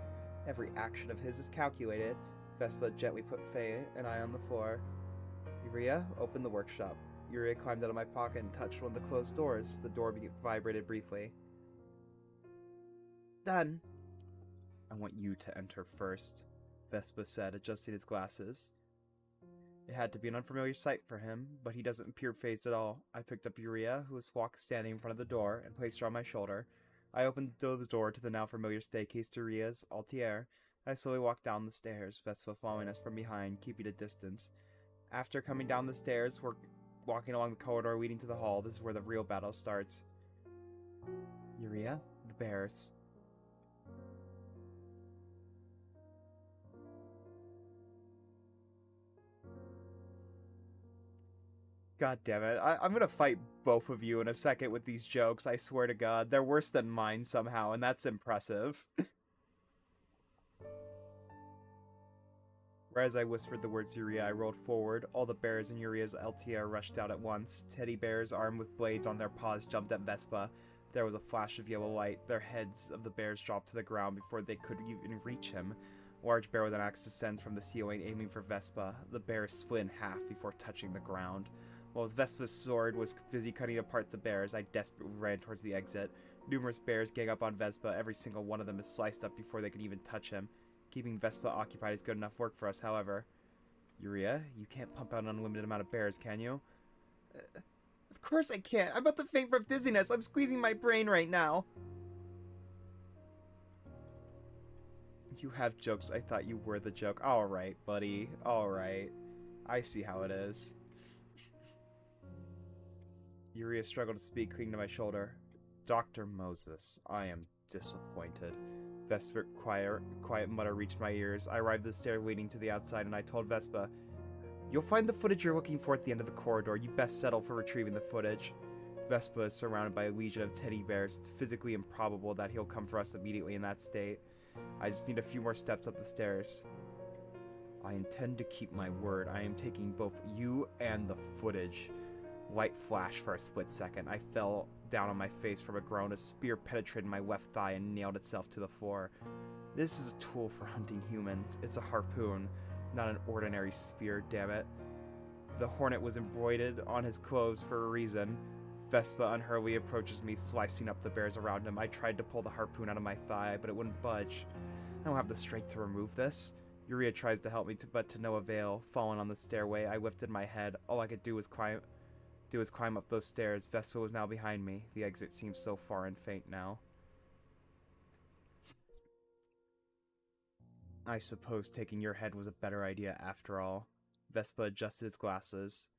Every action of his is calculated. Vespa gently put Faye and I on the floor. Yuria, open the workshop. Yuria climbed out of my pocket and touched one of the closed doors. The door vibrated briefly. Done. I want you to enter first, Vespa said, adjusting his glasses. It had to be an unfamiliar sight for him, but he doesn't appear phased at all. I picked up Yuria, who was standing in front of the door, and placed her on my shoulder. I opened the door to the now familiar staircase to Yuria's altiere. I slowly walked down the stairs, Vespa following us from behind, keeping a distance. After coming down the stairs, we're walking along the corridor leading to the hall. This is where the real battle starts. Yuria, the bears. God damn it. I'm gonna fight both of you in a second with these jokes, I swear to God. They're worse than mine somehow, and that's impressive. As I whispered the words Yuria, I rolled forward. All the bears in Yuria's LTR rushed out at once. Teddy bears, armed with blades on their paws, jumped at Vespa. There was a flash of yellow light. Their heads of the bears dropped to the ground before they could even reach him. A large bear with an axe descends from the ceiling, aiming for Vespa. The bear split in half before touching the ground. While Vespa's sword was busy cutting apart the bears, I desperately ran towards the exit. Numerous bears gang up on Vespa. Every single one of them is sliced up before they could even touch him. Keeping Vespa occupied is good enough work for us, however. Yuria, you can't pump out an unlimited amount of bears, can you? Of course I can't. I'm about to faint from dizziness. I'm squeezing my brain right now. You have jokes. I thought you were the joke. Alright, buddy. Alright. I see how it is. Yuria struggled to speak, clinging to my shoulder. Dr. Moses, I am disappointed. Vespa quiet mutter reached my ears. I arrived at the stair leading to the outside, and I told Vespa, "You'll find the footage you're looking for at the end of the corridor. You best settle for retrieving the footage." Vespa is surrounded by a legion of teddy bears. It's physically improbable that he'll come for us immediately in that state. I just need a few more steps up the stairs. I intend to keep my word. I am taking both you and the footage. Light flashed for a split second. I fell down on my face from a groan. A spear penetrated my left thigh and nailed itself to the floor. This is a tool for hunting humans. It's a harpoon, not an ordinary spear, damn it. The hornet was embroidered on his clothes for a reason. Vespa unhurriedly approaches me, slicing up the bears around him. I tried to pull the harpoon out of my thigh, but it wouldn't budge. I don't have the strength to remove this. Yuria tries to help me, but to no avail. Falling on the stairway, I lifted my head. All I could do was climb up those stairs. Vespa was now behind me. The exit seemed so far and faint now. I suppose taking your head was a better idea after all. Vespa adjusted his glasses.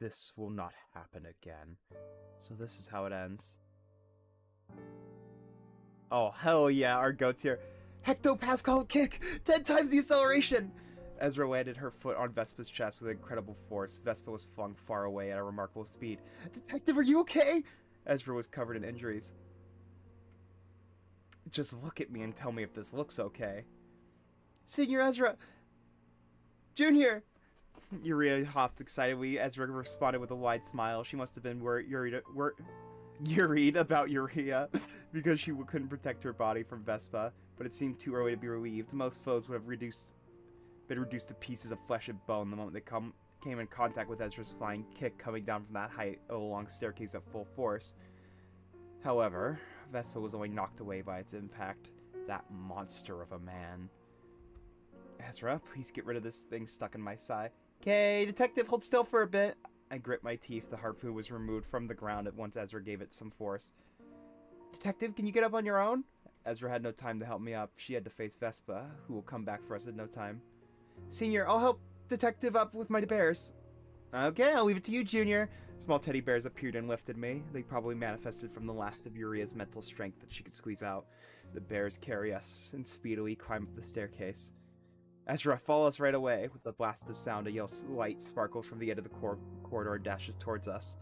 This will not happen again. So this is how it ends. Oh, hell yeah, our goat's here. Hectopascal kick! 10 times the acceleration! Ezra landed her foot on Vespa's chest with incredible force. Vespa was flung far away at a remarkable speed. Detective, are you okay? Ezra was covered in injuries. Just look at me and tell me if this looks okay. Senior Ezra, Junior! Uria hopped excitedly. Ezra responded with a wide smile. She must have been worried about Uria because she couldn't protect her body from Vespa, but it seemed too early to be relieved. Most foes would have been reduced to pieces of flesh and bone the moment they came in contact with Ezra's flying kick coming down from that height along staircase at full force. However, Vespa was only knocked away by its impact. That monster of a man. Ezra, please get rid of this thing stuck in my side. Okay, detective, hold still for a bit. I grit my teeth. The harpoon was removed from the ground at once Ezra gave it some force. Detective, can you get up on your own? Ezra had no time to help me up. She had to face Vespa, who will come back for us in no time. Senior, I'll help detective up with my bears. Okay, I'll leave it to you, Junior. Small teddy bears appeared and lifted me. They probably manifested from the last of Uria's mental strength that she could squeeze out. The bears carry us and speedily climb up the staircase. Ezra, follow us right away. With a blast of sound, a yellow light sparkles from the end of the corridor and dashes towards us.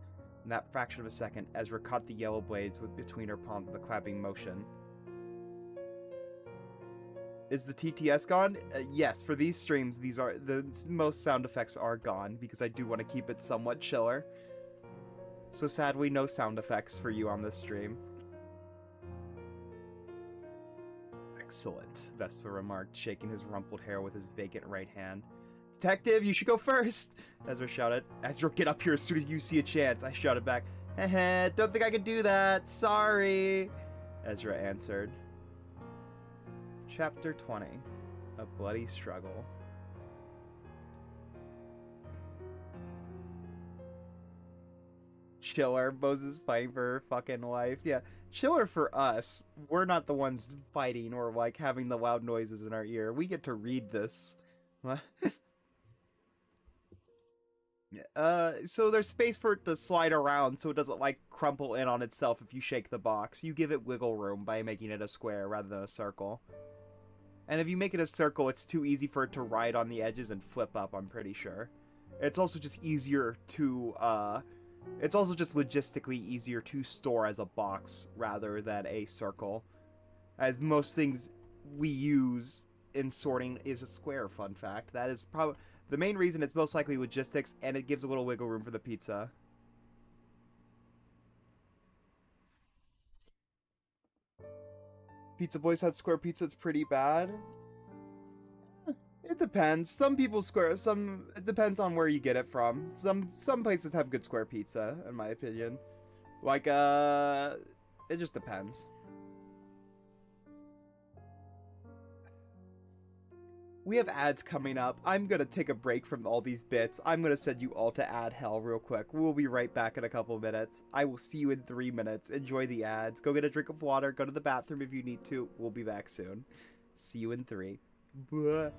In that fraction of a second, Ezra caught the yellow blades between her palms with a clapping motion. Is the TTS gone? Yes, for these streams, the most sound effects are gone because I do want to keep it somewhat chiller. So sadly, no sound effects for you on this stream. Excellent, Vespa remarked, shaking his rumpled hair with his vacant right hand. Detective, you should go first, Ezra shouted. Ezra, get up here as soon as you see a chance, I shouted back. Heh, don't think I can do that, sorry, Ezra answered. Chapter 20, A Bloody Struggle. Chiller, Moses fighting for her fucking life. Yeah, chiller for us. We're not the ones fighting or like having the loud noises in our ear. We get to read this. So there's space for it to slide around so it doesn't like crumple in on itself if you shake the box. You give it wiggle room by making it a square rather than a circle. And if you make it a circle, it's too easy for it to ride on the edges and flip up, I'm pretty sure. It's also just easier to, it's also just logistically easier to store as a box rather than a circle. As most things we use in sorting is a square, fun fact. That is probably the main reason. It's most likely logistics, and it gives a little wiggle room for the pizza. Pizza Boys had square pizza. It's pretty bad. It depends. Some people square. It depends on where you get it from. Some places have good square pizza, in my opinion. Like it just depends. We have ads coming up. I'm gonna take a break from all these bits. I'm gonna send you all to ad hell real quick. We'll be right back in a couple minutes. I will see you in 3 minutes. Enjoy the ads. Go get a drink of water. Go to the bathroom if you need to. We'll be back soon. See you in 3. Blah.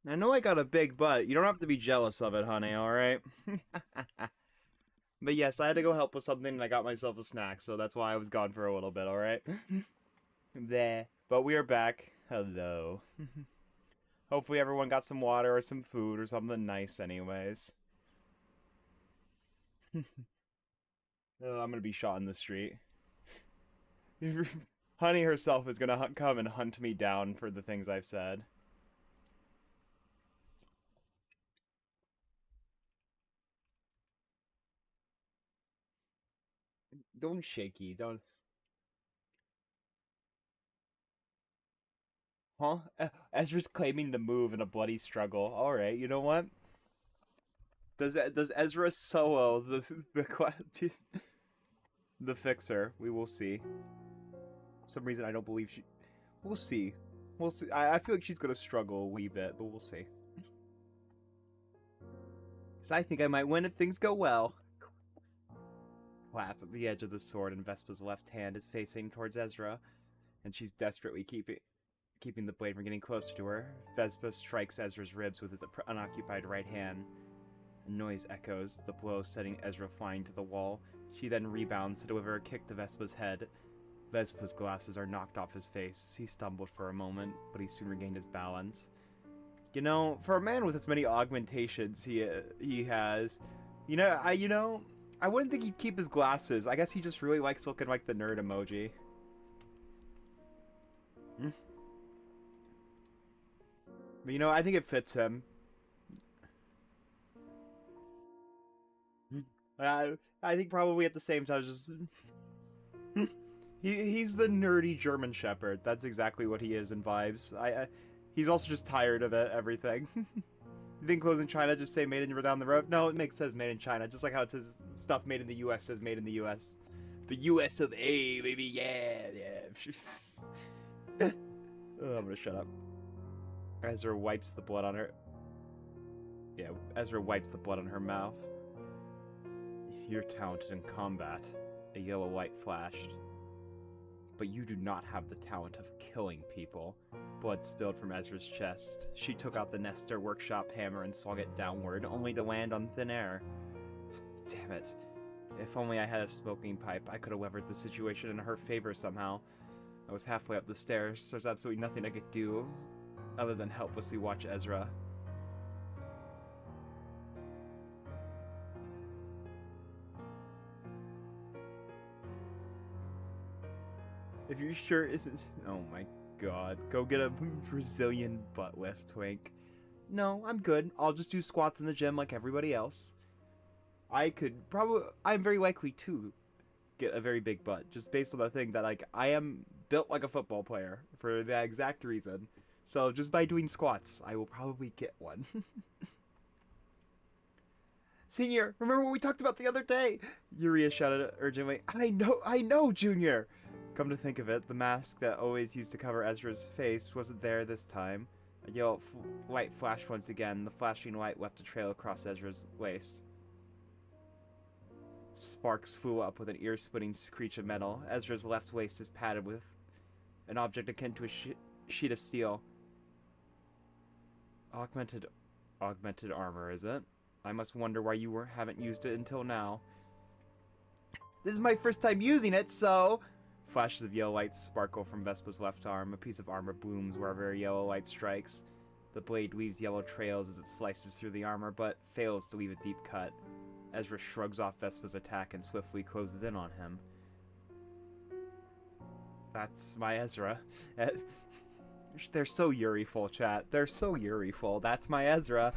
I know I got a big butt. You don't have to be jealous of it, honey, alright? But yes, I had to go help with something and I got myself a snack, so that's why I was gone for a little bit, alright? There. But we are back. Hello. Hopefully everyone got some water or some food or something nice anyways. Oh, I'm gonna be shot in the street. Honey herself is gonna come and hunt me down for the things I've said. Don't shaky, don't... Huh? Ezra's claiming the move in a bloody struggle. Alright, you know what? Does Ezra solo the fixer? We will see. For some reason I don't believe she... We'll see. We'll see. I feel like she's gonna struggle a wee bit, but we'll see. Because I think I might win if things go well. Clap at the edge of the sword, and Vespa's left hand is facing towards Ezra, and she's desperately keeping the blade from getting closer to her. Vespa strikes Ezra's ribs with his unoccupied right hand. A noise echoes, the blow sending Ezra flying to the wall. She then rebounds to deliver a kick to Vespa's head. Vespa's glasses are knocked off his face. He stumbled for a moment, but he soon regained his balance. You know, for a man with as many augmentations he has, I wouldn't think he'd keep his glasses. I guess he just really likes looking like the nerd emoji. But I think it fits him. I think probably at the same time, just... he's the nerdy German Shepherd. That's exactly what he is in vibes. He's also just tired of everything. You think clothes in China just say made in down the road? No, it says made in China. Just like how it says stuff made in the US says made in the US. The US of A, baby, yeah. Oh, I'm gonna shut up. Ezra wipes the blood on her... Yeah, Ezra wipes the blood on her mouth. You're talented in combat. A yellow light flashed. But you do not have the talent of killing people. Blood spilled from Ezra's chest. She took out the Nestor workshop hammer and swung it downward, only to land on thin air. Damn it. If only I had a smoking pipe, I could have levered the situation in her favor somehow. I was halfway up the stairs. There's absolutely nothing I could do other than helplessly watch Ezra. If you're sure isn't... Oh my god. Go get a Brazilian butt lift, Twink. No, I'm good. I'll just do squats in the gym like everybody else. I'm very likely to get a very big butt, just based on the thing that, like, I am built like a football player for that exact reason. So just by doing squats, I will probably get one. Senior, remember what we talked about the other day? Yuria shouted urgently. I know, Junior! Come to think of it, the mask that always used to cover Ezra's face wasn't there this time. A yellow light flashed once again. The flashing light left a trail across Ezra's waist. Sparks flew up with an ear-splitting screech of metal. Ezra's left waist is padded with an object akin to a sheet of steel. Augmented armor, is it? I must wonder why you haven't used it until now. This is my first time using it, so... Flashes of yellow light sparkle from Vespa's left arm. A piece of armor blooms wherever yellow light strikes. The blade leaves yellow trails as it slices through the armor, but fails to leave a deep cut. Ezra shrugs off Vespa's attack and swiftly closes in on him. That's my Ezra. They're so Yuri-ful, chat. They're so Yuri-ful. That's my Ezra.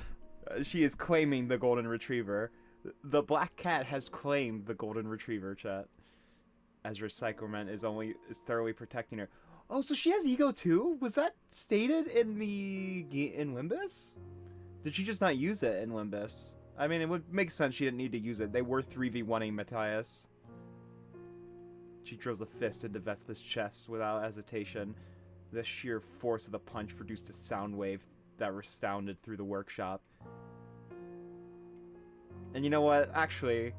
She is claiming the golden retriever. The black cat has claimed the golden retriever, chat. Ezra's cyclamen is thoroughly protecting her. Oh, so she has ego too? Was that stated in Limbus? Did she just not use it in Limbus? I mean, it would make sense she didn't need to use it. They were 3v1ing Matthias. She drills a fist into Vespa's chest without hesitation. The sheer force of the punch produced a sound wave that resounded through the workshop. And you know what? Actually,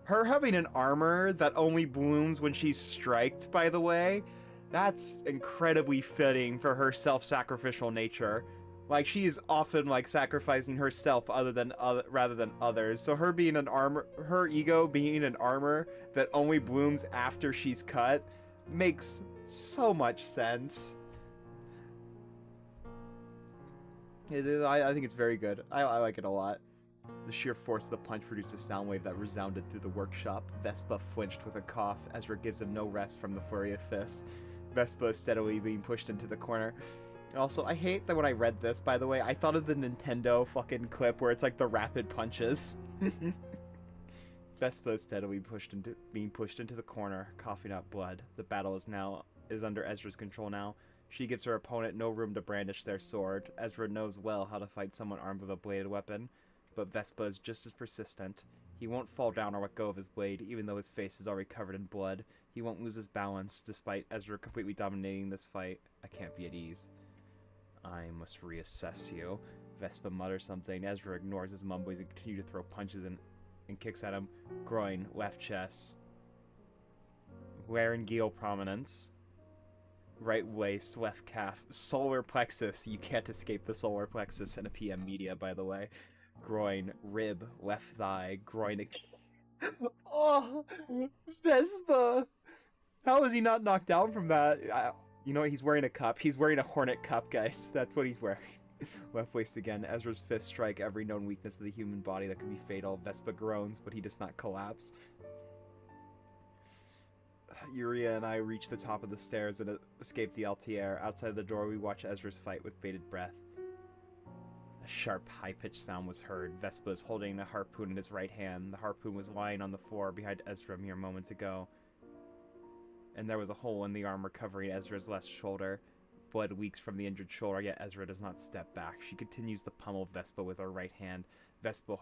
her having an armor that only blooms when she's striked, by the way, that's incredibly fitting for her self-sacrificial nature. Like, she is often, like, sacrificing herself rather than others. So her being an armor, her ego being an armor that only blooms after she's cut makes so much sense. I think it's very good. I like it a lot. The sheer force of the punch produced a sound wave that resounded through the workshop. Vespa flinched with a cough. Ezra gives him no rest from the flurry of fists. Vespa is steadily being pushed into the corner. Also, I hate that when I read this, by the way, I thought of the Nintendo fucking clip where it's like the rapid punches. Vespa is steadily being pushed into the corner, coughing up blood. The battle is under Ezra's control now. She gives her opponent no room to brandish their sword. Ezra knows well how to fight someone armed with a bladed weapon, but Vespa is just as persistent. He won't fall down or let go of his blade, even though his face is already covered in blood. He won't lose his balance, despite Ezra completely dominating this fight. I can't be at ease. I must reassess you. Vespa mutters something. Ezra ignores his mumblings and continues to throw punches and kicks at him. Groin, left chest. Laryngeal prominence. Right waist, left calf. Solar plexus. You can't escape the solar plexus in a PM media, by the way. Groin, rib, left thigh, groin. Oh, Vespa! How is he not knocked out from that? You know what? He's wearing a cup. He's wearing a Hornet cup, guys. That's what he's wearing. Left waist again. Ezra's fists strike every known weakness of the human body that could be fatal. Vespa groans, but he does not collapse. Yuria and I reach the top of the stairs and escape the LTR. Outside the door, we watch Ezra's fight with bated breath. A sharp, high-pitched sound was heard. Vespa is holding a harpoon in his right hand. The harpoon was lying on the floor behind Ezra mere moments ago. And there was a hole in the armor covering Ezra's left shoulder. Blood leaks from the injured shoulder, yet Ezra does not step back. She continues to pummel Vespa with her right hand. Vespa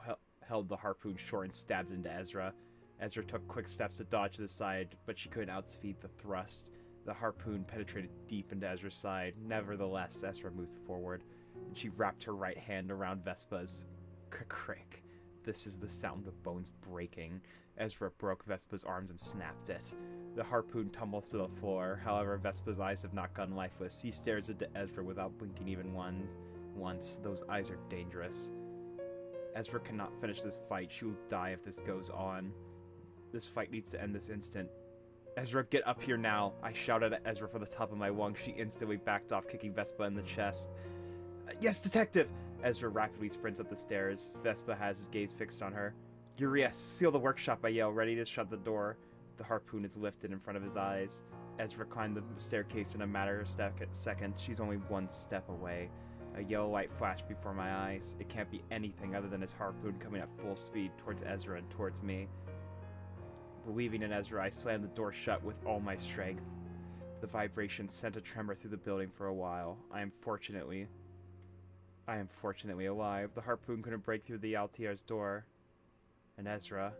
held the harpoon short and stabbed into Ezra. Ezra took quick steps to dodge to the side, but she couldn't outspeed the thrust. The harpoon penetrated deep into Ezra's side. Nevertheless, Ezra moves forward, and she wrapped her right hand around Vespa's. Crick. This is the sound of bones breaking. Ezra broke Vespa's arms and snapped it. The harpoon tumbles to the floor. However, Vespa's eyes have not gone lifeless. He stares into Ezra without blinking even once. Those eyes are dangerous. Ezra cannot finish this fight. She will die if this goes on. This fight needs to end this instant. Ezra, get up here now. I shouted at Ezra from the top of my lungs. She instantly backed off, kicking Vespa in the chest. Yes, detective! Ezra rapidly sprints up the stairs. Vespa has his gaze fixed on her. Yuria, seal the workshop, I yell, ready to shut the door. The harpoon is lifted in front of his eyes. Ezra climbed the staircase in a matter of seconds. She's only one step away. A yellow light flashed before my eyes. It can't be anything other than his harpoon coming at full speed towards Ezra and towards me. Believing in Ezra, I slammed the door shut with all my strength. The vibration sent a tremor through the building for a while. I am fortunately alive. The harpoon couldn't break through the Altair's door. And Ezra...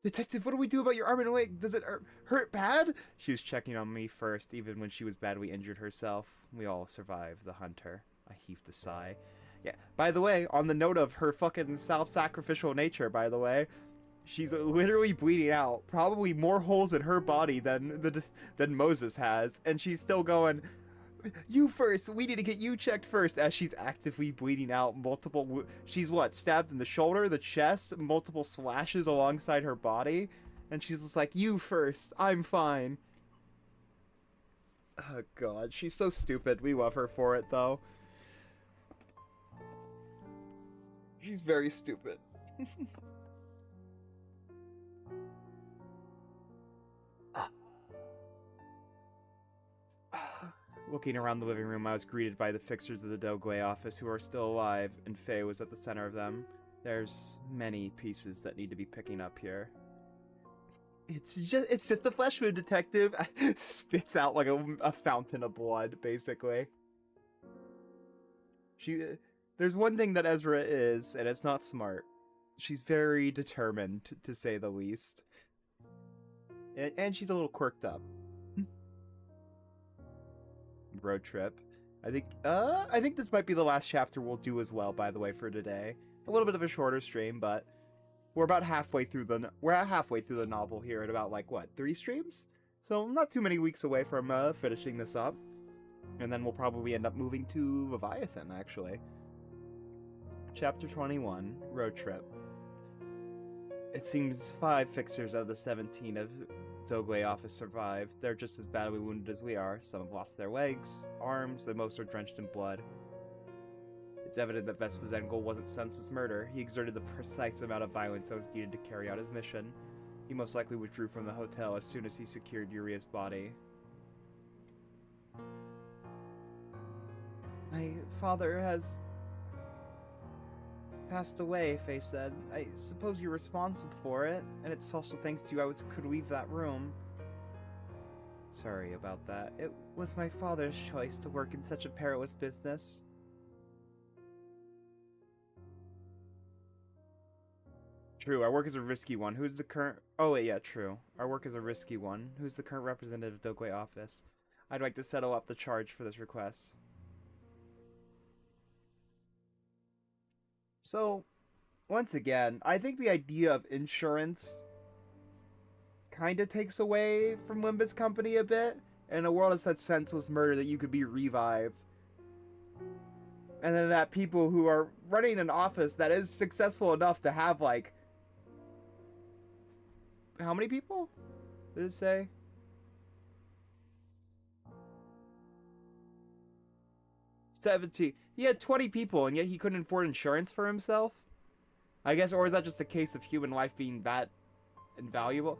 Detective, what do we do about your arm and leg? Does it hurt bad? She was checking on me first, even when she was badly injured herself. We all survived the hunter. I heaved a sigh. Yeah, by the way, on the note of her fucking self-sacrificial nature, by the way, she's literally bleeding out. Probably more holes in her body than Moses has. And she's still going, you first, we need to get you checked first, as she's actively bleeding out she's what, stabbed in the shoulder, the chest, multiple slashes alongside her body. And she's just like, you first, I'm fine. Oh god, she's so stupid. We love her for it, though. She's very stupid. Looking around the living room, I was greeted by the fixers of the Doguay office who are still alive, and Faye was at the center of them. There's many pieces that need to be picking up here. It's just a flesh wound, detective. Spits out like a fountain of blood, basically. There's one thing that Ezra is, and it's not smart. She's very determined, to say the least. And she's a little quirked up. Road trip. I think this might be the last chapter we'll do as well, by the way, for today. A little bit of a shorter stream, but we're about halfway through the novel here at about, like, what, 3 streams? So not too many weeks away from finishing this up. And then we'll probably end up moving to Leviathan, actually. Chapter 21, Road Trip. It seems 5 fixers out of the 17 of Dogway office survived. They're just as badly wounded as we are. Some have lost their legs, arms, and most are drenched in blood. It's evident that Vespa's end goal wasn't senseless murder. He exerted the precise amount of violence that was needed to carry out his mission. He most likely withdrew from the hotel as soon as he secured Uria's body. My father has passed away, Faye said. I suppose you're responsible for it, and it's also thanks to you I could leave that room. Sorry about that. It was my father's choice to work in such a perilous business. True, our work is a risky one. Who's the current... Oh, wait, yeah, true. Our work is a risky one. Who's the current representative of Dogway office? I'd like to settle up the charge for this request. So, once again, I think the idea of insurance kind of takes away from Limba's company a bit. In a world of such senseless murder that you could be revived. And then that people who are running an office that is successful enough to have, like... How many people? Did it say? $70. He had 20 people, and yet he couldn't afford insurance for himself? I guess, or is that just a case of human life being that invaluable?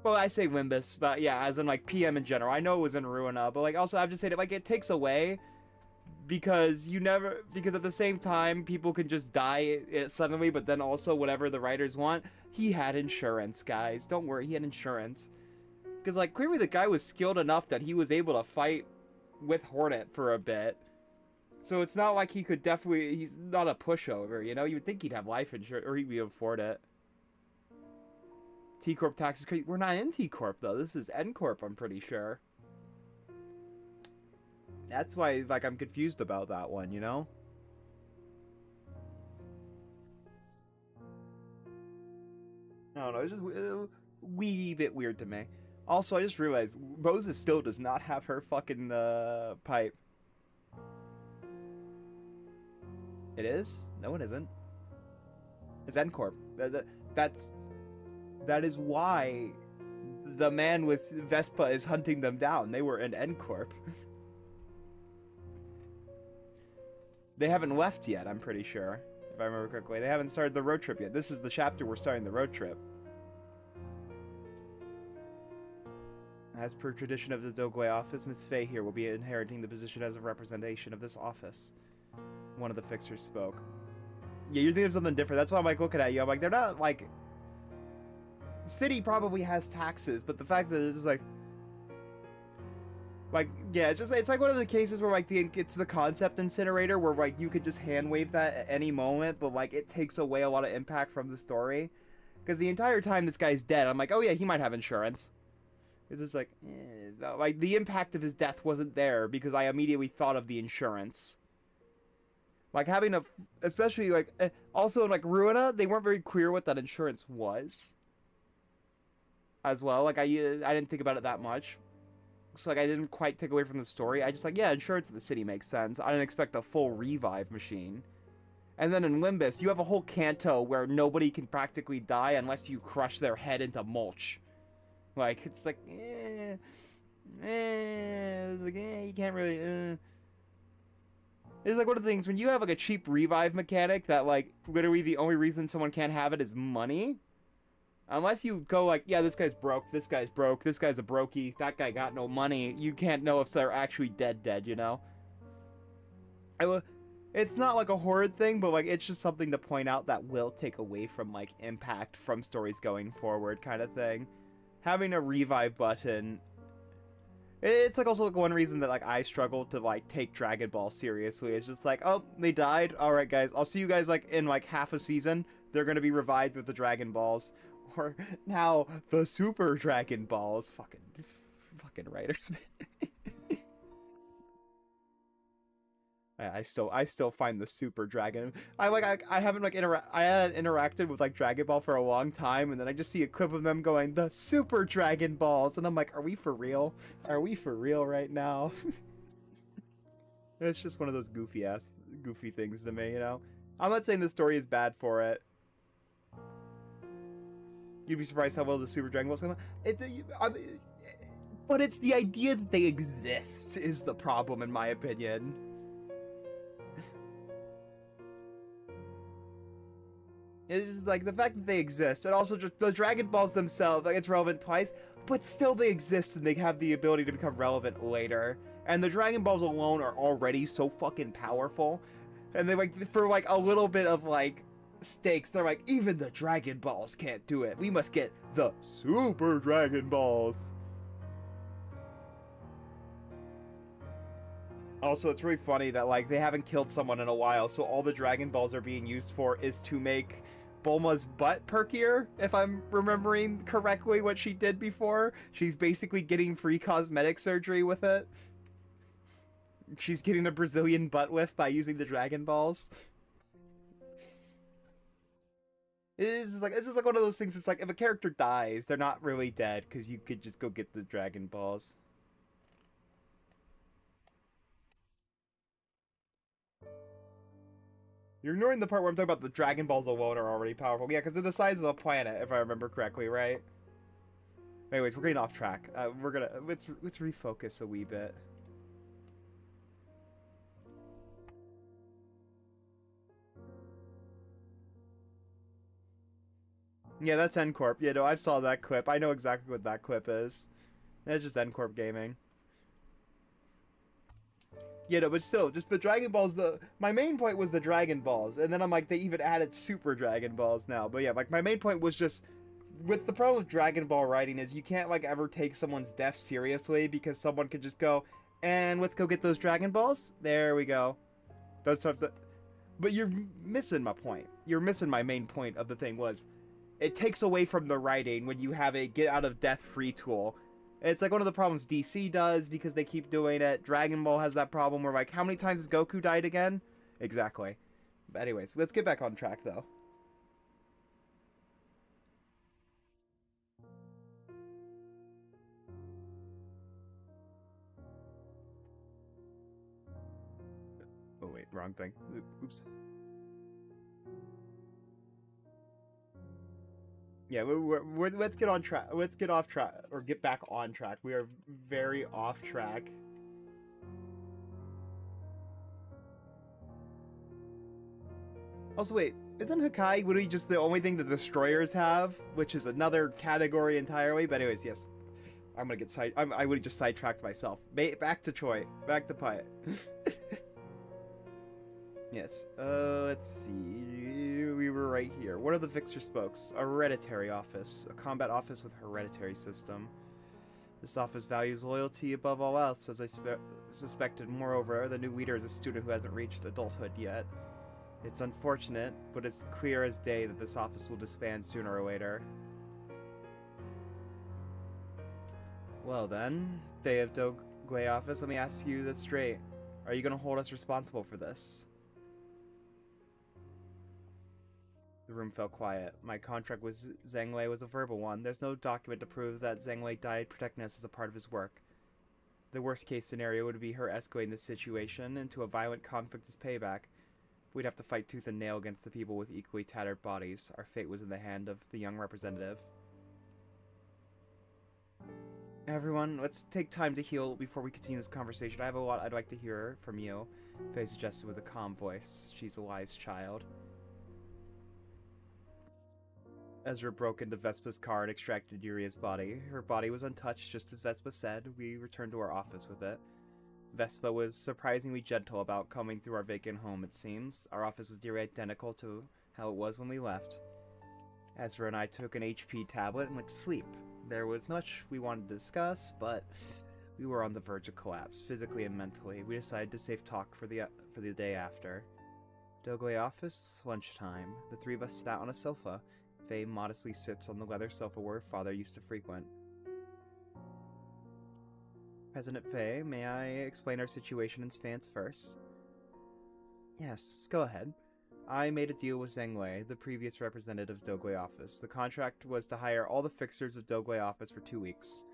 Well, I say Limbus, but yeah, as in, like, PM in general. I know it was in Ruina, but, like, also, I've just said it, like, it takes away... Because because at the same time, people can just die suddenly, but then also whatever the writers want. He had insurance, guys. Don't worry, he had insurance. Because, like, clearly the guy was skilled enough that he was able to fight with Hornet for a bit. So it's not like he could definitely... He's not a pushover, you know? You would think he'd have life insurance, or he'd be able to afford it. T-Corp tax is crazy. We're not in T-Corp, though. This is N-Corp, I'm pretty sure. That's why, like, I'm confused about that one, you know? I don't know, it's just a wee bit weird to me. Also, I just realized, Rosa still does not have her fucking, pipe. It is? No, it isn't. It's N-Corp. That is why the man with Vespa is hunting them down. They were in N-Corp. They haven't left yet, I'm pretty sure. If I remember correctly. They haven't started the road trip yet. This is the chapter we're starting the road trip. As per tradition of the Dogway office, Miss Faye here will be inheriting the position as a representation of this office. One of the fixers spoke. Yeah, you're thinking of something different. That's why I'm like looking at you. I'm like, they're not like... City probably has taxes, but the fact that it's just like... Like, yeah, it's like one of the cases where, like, it's the concept incinerator where, like, you could just hand wave that at any moment, but, like, it takes away a lot of impact from the story. Because the entire time this guy's dead, I'm like, oh yeah, he might have insurance. It's just like, like, the impact of his death wasn't there because I immediately thought of the insurance. Like, having a, especially, like, also in, like, Ruina, they weren't very clear what that insurance was. As well, like, I didn't think about it that much. So, like, I didn't quite take away from the story. I just, like, yeah, insurance in the city makes sense. I didn't expect a full revive machine. And then in Limbus, you have a whole canto where nobody can practically die unless you crush their head into mulch. Like, it's like, it's like, you can't really, It's like one of the things, when you have, like, a cheap revive mechanic that, like, literally the only reason someone can't have it is money. Unless you go like, yeah, this guy's broke, this guy's broke, this guy's a brokey, that guy got no money, you can't know if they're actually dead, you know? It's not like a horrid thing, but, like, it's just something to point out that will take away from, like, impact from stories going forward kind of thing. Having a revive button... It's, like, also like, one reason that, like, I struggle to, like, take Dragon Ball seriously. It's just like, oh, they died? Alright, guys, I'll see you guys, like, in, like, half a season. They're gonna be revived with the Dragon Balls. Or now the Super Dragon Balls. Fucking writers, man. I still find the super dragon. I haven't like I hadn't interacted with like Dragon Ball for a long time, and then I just see a clip of them going the super Dragon Balls, and I'm like, are we for real? Are we for real right now? It's just one of those goofy things to me, you know. I'm not saying the story is bad for it. You'd be surprised how well the Super Dragon Balls come out. But it's the idea that they exist is the problem, in my opinion. It's just like the fact that they exist, and also just the Dragon Balls themselves. Like it's relevant twice, but still they exist, and they have the ability to become relevant later. And the Dragon Balls alone are already so fucking powerful, and they like for like a little bit of like stakes, they're like even the Dragon Balls can't do it. We must get the Super Dragon Balls. Also, it's really funny that like they haven't killed someone in a while, so all the Dragon Balls are being used for is to make Bulma's butt perkier, if I'm remembering correctly what she did before. She's basically getting free cosmetic surgery with it. She's getting a Brazilian butt lift by using the Dragon Balls. It's just like one of those things. It's like if a character dies, they're not really dead because you could just go get the Dragon Balls. You're ignoring the part where I'm talking about the Dragon Balls alone are already powerful. Yeah, because they're the size of the planet, if I remember correctly, right? Anyways, we're getting off track. Let's refocus a wee bit. Yeah, that's NCorp. Yeah, no, I saw that clip. I know exactly what that clip is. That's just NCorp gaming. Yeah, no, but still, just the Dragon Balls. My main point was the Dragon Balls, and then I'm like, they even added Super Dragon Balls now. But yeah, like my main point was just with the problem with Dragon Ball writing is you can't like ever take someone's death seriously because someone could just go and let's go get those Dragon Balls. There we go. Don't have to. But you're missing my point. You're missing my main point of the thing was it takes away from the writing when you have a get out of death free tool. It's like one of the problems DC does because they keep doing it. Dragon Ball has that problem where like, how many times has Goku died again? Exactly. But anyways, let's get back on track though. Oh wait, wrong thing. Oops. Yeah, let's get on track. Let's get off track or get back on track. We are very off track. Also, wait, isn't Hakai literally just the only thing the destroyers have, which is another category entirely? But anyways, yes, I'm gonna get I would have just sidetracked myself. Back to Troy. Back to Pyatt. Yes. Let's see. We were right here. What are the Vixer spokes? A hereditary office. A combat office with hereditary system. This office values loyalty above all else, as I suspected. Moreover, the new leader is a student who hasn't reached adulthood yet. It's unfortunate, but it's clear as day that this office will disband sooner or later. Well then, Faye of Dogway office, let me ask you this straight. Are you going to hold us responsible for this? The room fell quiet. My contract with Zhang Wei was a verbal one. There's no document to prove that Zhang Wei died protecting us as a part of his work. The worst case scenario would be her escalating this situation into a violent conflict as payback. We'd have to fight tooth and nail against the people with equally tattered bodies. Our fate was in the hand of the young representative. Everyone, let's take time to heal before we continue this conversation. I have a lot I'd like to hear from you, Faye suggested with a calm voice. She's a wise child. Ezra broke into Vespa's car and extracted Yuria's body. Her body was untouched, just as Vespa said. We returned to our office with it. Vespa was surprisingly gentle about coming through our vacant home, it seems. Our office was nearly identical to how it was when we left. Ezra and I took an HP tablet and went to sleep. There was much we wanted to discuss, but we were on the verge of collapse, physically and mentally. We decided to save talk for the day after. Dogway office, lunchtime. The three of us sat on a sofa. Faye modestly sits on the leather sofa where her father used to frequent. President Faye, may I explain our situation and stance first? Yes, go ahead. I made a deal with Zheng Wei, the previous representative of Dogwei office. The contract was to hire all the fixers of Dogwei office for 2 weeks.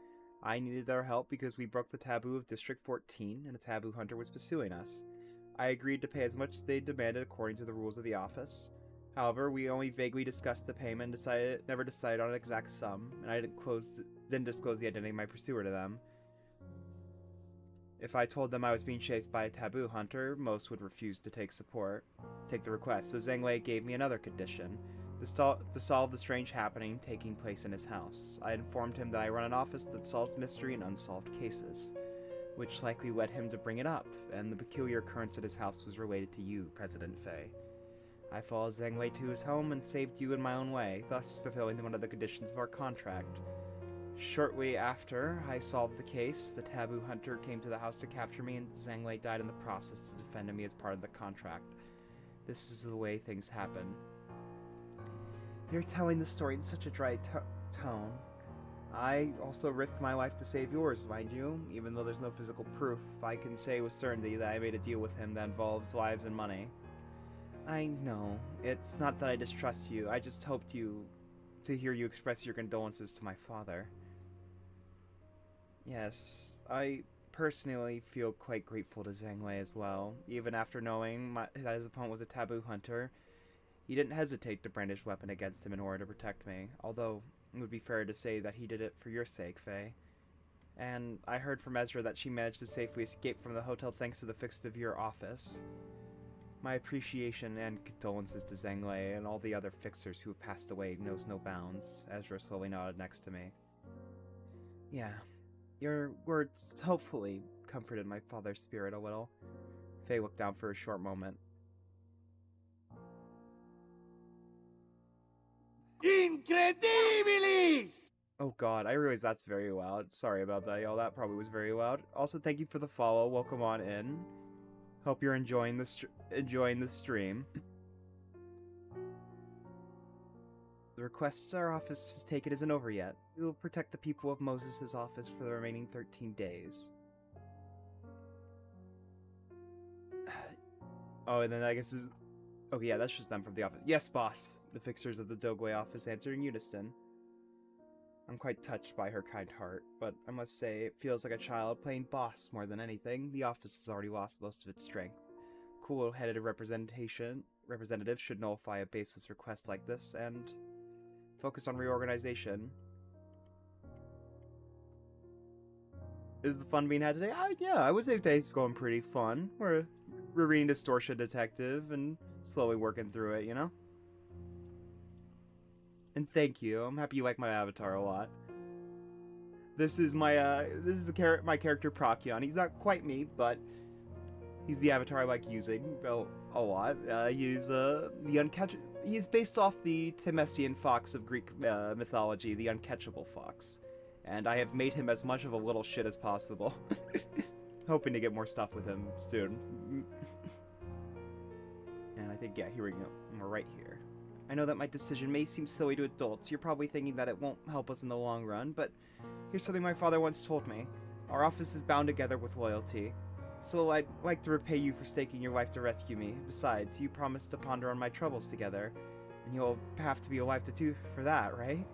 I needed their help because we broke the taboo of District 14 and a taboo hunter was pursuing us. I agreed to pay as much as they demanded according to the rules of the office. However, we only vaguely discussed the payment and never decided on an exact sum, and I didn't disclose the identity of my pursuer to them. If I told them I was being chased by a taboo hunter, most would refuse to take the request, so Zheng Wei gave me another condition, to solve the strange happening taking place in his house. I informed him that I run an office that solves mystery and unsolved cases, which likely led him to bring it up, and the peculiar occurrence at his house was related to you, President Fei. I followed Zheng Wei to his home and saved you in my own way, thus fulfilling one of the conditions of our contract. Shortly after I solved the case, the taboo hunter came to the house to capture me, and Zheng Wei died in the process to defend me as part of the contract. This is the way things happen. You're telling the story in such a dry tone. I also risked my life to save yours, mind you. Even though there's no physical proof, I can say with certainty that I made a deal with him that involves lives and money. I know. It's not that I distrust you. I just hoped to hear you express your condolences to my father. Yes, I personally feel quite grateful to Zheng Wei as well. Even after knowing that his opponent was a taboo hunter, he didn't hesitate to brandish a weapon against him in order to protect me, although it would be fair to say that he did it for your sake, Faye. And I heard from Ezra that she managed to safely escape from the hotel thanks to the fixed of your office. My appreciation and condolences to Zheng Wei and all the other fixers who have passed away knows no bounds. Ezra slowly nodded next to me. Yeah, your words hopefully comforted my father's spirit a little. Faye looked down for a short moment. Incredibilis! Oh god, I realize that's very loud. Sorry about that, y'all. That probably was very loud. Also, thank you for the follow. Welcome on in. Hope you're enjoying the stream. The request our office has taken isn't over yet. We will protect the people of Moses' office for the remaining 13 days. Oh, and then I guess okay, yeah, that's just them from the office. Yes, boss. The fixers of the Dogwei office answer in unison. I'm quite touched by her kind heart, but I must say it feels like a child playing boss more than anything. The office has already lost most of its strength. Cool-headed representatives should nullify a baseless request like this and focus on reorganization. Is the fun being had today? Yeah, I would say today's going pretty fun. We're reading Distortion Detective and slowly working through it, you know? And thank you. I'm happy you like my avatar a lot. This is my my character Procyon. He's not quite me, but he's the avatar I like using a lot. He's he's based off the Temesian fox of Greek mythology, the uncatchable fox. And I have made him as much of a little shit as possible. Hoping to get more stuff with him soon. And I think, yeah, here we go. We're right here. I know that my decision may seem silly to adults. You're probably thinking that it won't help us in the long run, but here's something my father once told me. Our office is bound together with loyalty. So I'd like to repay you for staking your life to rescue me. Besides, you promised to ponder on my troubles together, and you'll have to be alive to for that, right?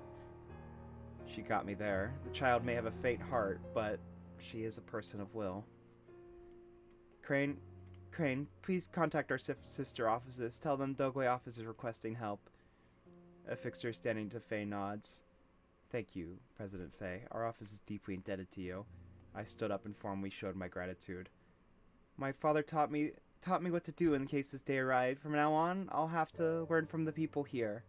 She got me there. The child may have a faint heart, but she is a person of will. Crane, please contact our sister offices. Tell them Dogwei office is requesting help. A fixer standing to Faye nods. Thank you, President Faye. Our office is deeply indebted to you. I stood up and formally showed my gratitude. My father taught me what to do in case this day arrived. From now on, I'll have to learn from the people here.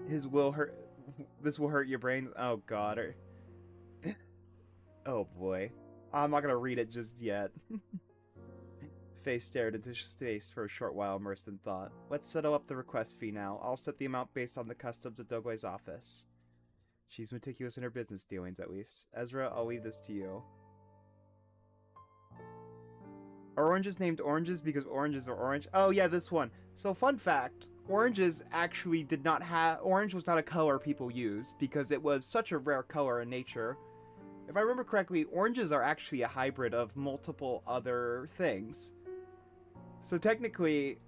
This will hurt your brains. Oh god. Oh boy. I'm not gonna read it just yet. Faye stared into space for a short while, immersed in thought. Let's settle up the request fee now. I'll set the amount based on the customs of Dogwei's office. She's meticulous in her business dealings, at least. Ezra, I'll leave this to you. Are oranges named oranges because oranges are orange? Oh yeah, this one. So fun fact, oranges actually did not have... Orange was not a color people used because it was such a rare color in nature. if I remember correctly, oranges are actually a hybrid of multiple other things. So technically,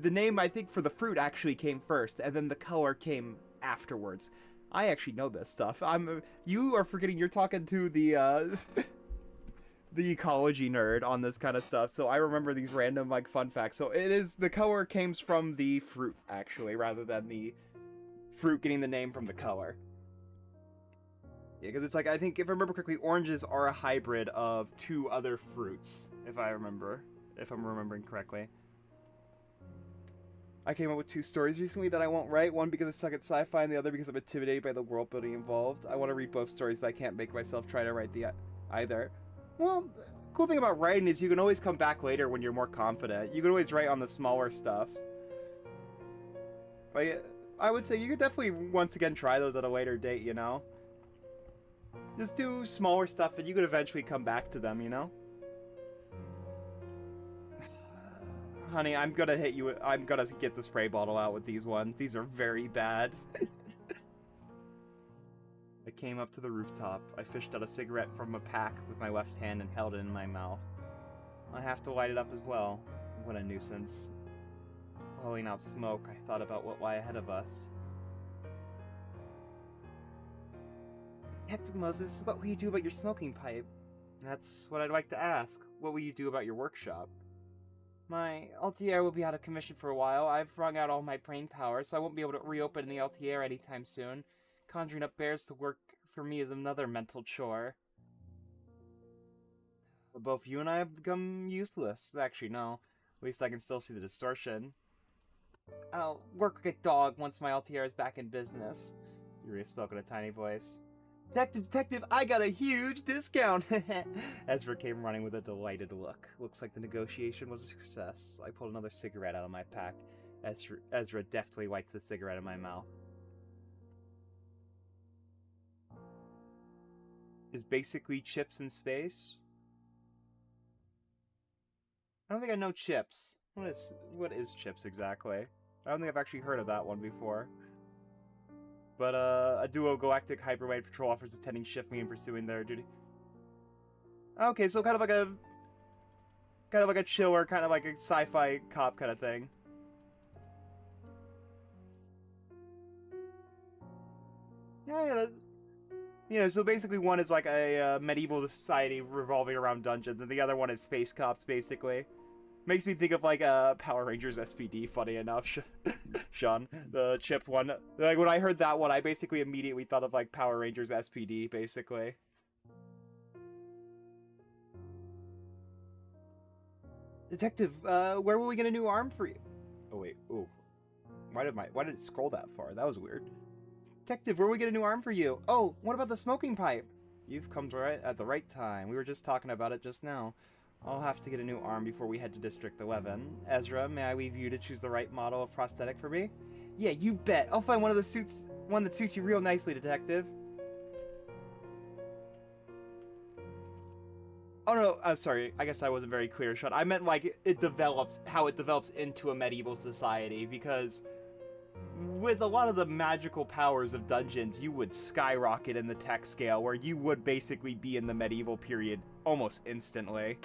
the name, I think, for the fruit actually came first, and then the color came afterwards. I actually know this stuff. You are forgetting you're talking to the the ecology nerd on this kind of stuff, so I remember these random like fun facts. So it is, the color came from the fruit actually, rather than the fruit getting the name from the color. Yeah, because it's like, I think if I remember correctly, oranges are a hybrid of two other fruits, if I'm remembering correctly. I came up with 2 stories recently that I won't write. One because I suck at sci-fi, and the other because I'm intimidated by the world building involved. I want to read both stories, but I can't make myself try to write either. Well, the cool thing about writing is you can always come back later when you're more confident. You can always write on the smaller stuff. But yeah, I would say you could definitely once again try those at a later date, you know? Just do smaller stuff and you could eventually come back to them, you know? Honey, I'm gonna hit you. I'm gonna get the spray bottle out with these ones. These are very bad. I came up to the rooftop. I fished out a cigarette from a pack with my left hand and held it in my mouth. I have to light it up as well. What a nuisance. Blowing out smoke, I thought about what lay ahead of us. Captain Moses, what will you do about your smoking pipe? That's what I'd like to ask. What will you do about your workshop? My LTR will be out of commission for a while. I've wrung out all my brain power, so I won't be able to reopen the LTR anytime soon. Conjuring up bears to work for me is another mental chore. But both you and I have become useless. Actually, no. At least I can still see the distortion. I'll work like a dog once my LTR is back in business. Yuri spoke in a tiny voice. Detective, I got a huge discount! Ezra came running with a delighted look. Looks like the negotiation was a success. I pulled another cigarette out of my pack. Ezra deftly wiped the cigarette in my mouth. Is basically chips in space? I don't think I know chips. What is chips exactly? I don't think I've actually heard of that one before. But a duo galactic hyperwide patrol officers attending shift me and pursuing their duty. Okay, so kind of like a chiller, kind of like a sci-fi cop kind of thing. Yeah, so basically one is like a medieval society revolving around dungeons, and the other one is space cops, basically. Makes me think of like Power Rangers SPD, funny enough, Sean, the chip one. Like when I heard that one, I basically immediately thought of like Power Rangers SPD, basically. Detective, where will we get a new arm for you? Oh wait, ooh. Why did it scroll that far? That was weird. Detective, where will we get a new arm for you? Oh, what about the smoking pipe? You've come right at the right time. We were just talking about it just now. I'll have to get a new arm before we head to District 11. Ezra, may I leave you to choose the right model of prosthetic for me? Yeah, you bet. I'll find one that suits you real nicely, Detective. Oh no, sorry. I guess I wasn't very clear, Sean. I meant like how it develops into a medieval society, because with a lot of the magical powers of dungeons, you would skyrocket in the tech scale, where you would basically be in the medieval period almost instantly.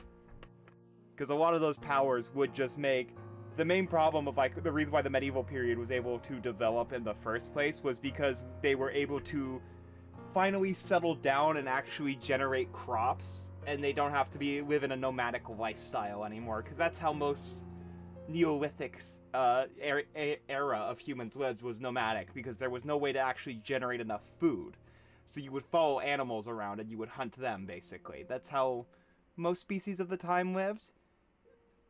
Because a lot of those powers would just make... The main problem of, like, the reason why the medieval period was able to develop in the first place was because they were able to finally settle down and actually generate crops, and they don't have to live in a nomadic lifestyle anymore, because that's how most Neolithic era of humans lived, was nomadic, because there was no way to actually generate enough food. So you would follow animals around and you would hunt them, basically. That's how most species of the time lived.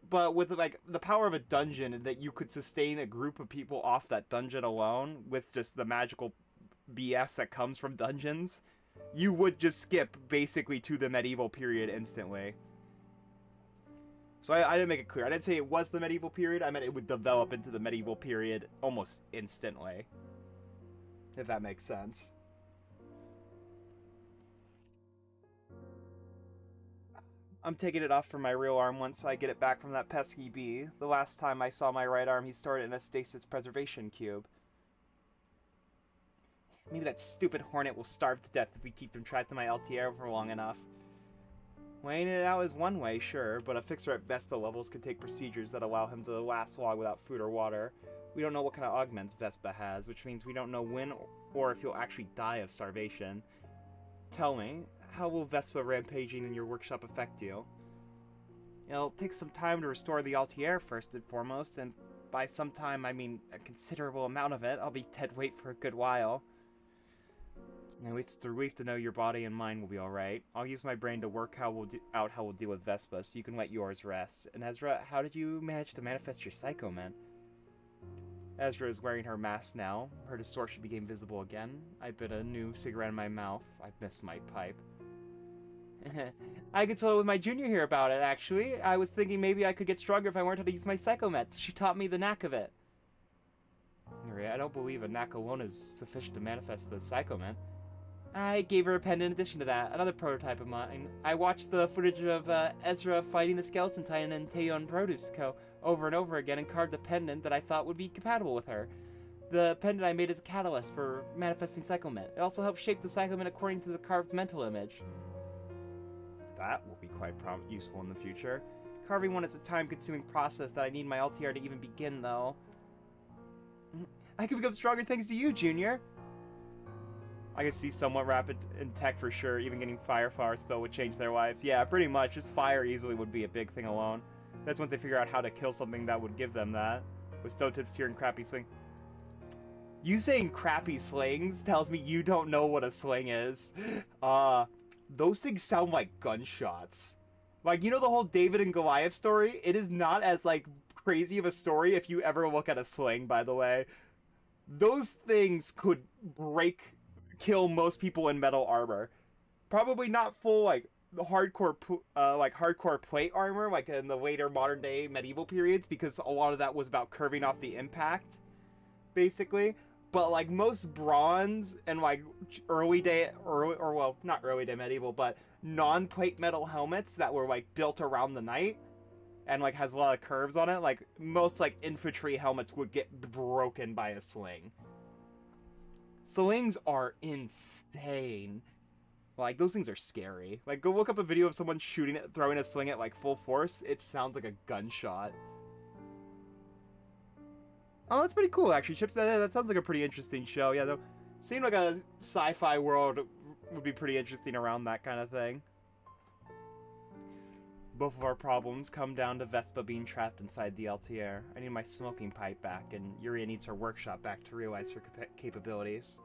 But with, like, the power of a dungeon, that you could sustain a group of people off that dungeon alone, with just the magical BS that comes from dungeons, you would just skip, basically, to the medieval period instantly. So I didn't make it clear. I didn't say it was the medieval period, I meant it would develop into the medieval period almost instantly. If that makes sense. I'm taking it off from my real arm once I get it back from that pesky bee. The last time I saw my right arm, he stored it in a stasis preservation cube. Maybe that stupid hornet will starve to death if we keep him trapped in my LTR for long enough. Weighing it out is one way, sure, but a fixer at Vespa levels could take procedures that allow him to last long without food or water. We don't know what kind of augments Vespa has, which means we don't know when or if he'll actually die of starvation. Tell me, how will Vespa rampaging in your workshop affect you? It'll take some time to restore the Altier first and foremost, and by some time I mean a considerable amount of it. I'll be dead weight for a good while. At least it's a relief to know your body and mind will be alright. I'll use my brain to work out how we'll deal with Vespa, so you can let yours rest. And Ezra, how did you manage to manifest your Psycho Man? Ezra is wearing her mask now. Her distortion became visible again. I bit a new cigarette in my mouth. I missed my pipe. I consulted with my junior here about it, actually. I was thinking maybe I could get stronger if I learned how to use my psychomets. She taught me the knack of it. I don't believe a knack alone is sufficient to manifest the psychomet. I gave her a pendant in addition to that, another prototype of mine. I watched the footage of Ezra fighting the Skeleton Titan in Teon Produce Co. over and over again and carved a pendant that I thought would be compatible with her. The pendant I made is a catalyst for manifesting Psychomet. It also helps shape the Psychomet according to the carved mental image. That will be quite useful in the future. Carving one is a time-consuming process that I need my LTR to even begin, though. I can become stronger thanks to you, Junior! I can see somewhat rapid in tech for sure. Even getting Fire Flower spell would change their lives. Yeah, pretty much. Just fire easily would be a big thing alone. That's once they figure out how to kill something that would give them that. With Stone Tips Tier and Crappy Sling. You saying crappy slings tells me you don't know what a sling is. Those things sound like gunshots. Like, you know the whole David and Goliath story? It is not as, like, crazy of a story if you ever look at a sling, by the way. Those things could kill most people in metal armor. Probably not full, like, the hardcore plate armor, like in the later modern day medieval periods, because a lot of that was about curving off the impact, basically. But, like, most bronze and, like, not early day medieval, but non-plate metal helmets that were, like, built around the knight and, like, has a lot of curves on it, like, most, like, infantry helmets would get broken by a sling. Slings are insane. Like, those things are scary. Like, go look up a video of someone throwing a sling at, like, full force. It sounds like a gunshot. Oh, that's pretty cool, actually. Chips, that sounds like a pretty interesting show. Yeah, though, seemed like a sci-fi world would be pretty interesting around that kind of thing. Both of our problems come down to Vespa being trapped inside the LTR. I need my smoking pipe back, and Yuria needs her workshop back to realize her capabilities.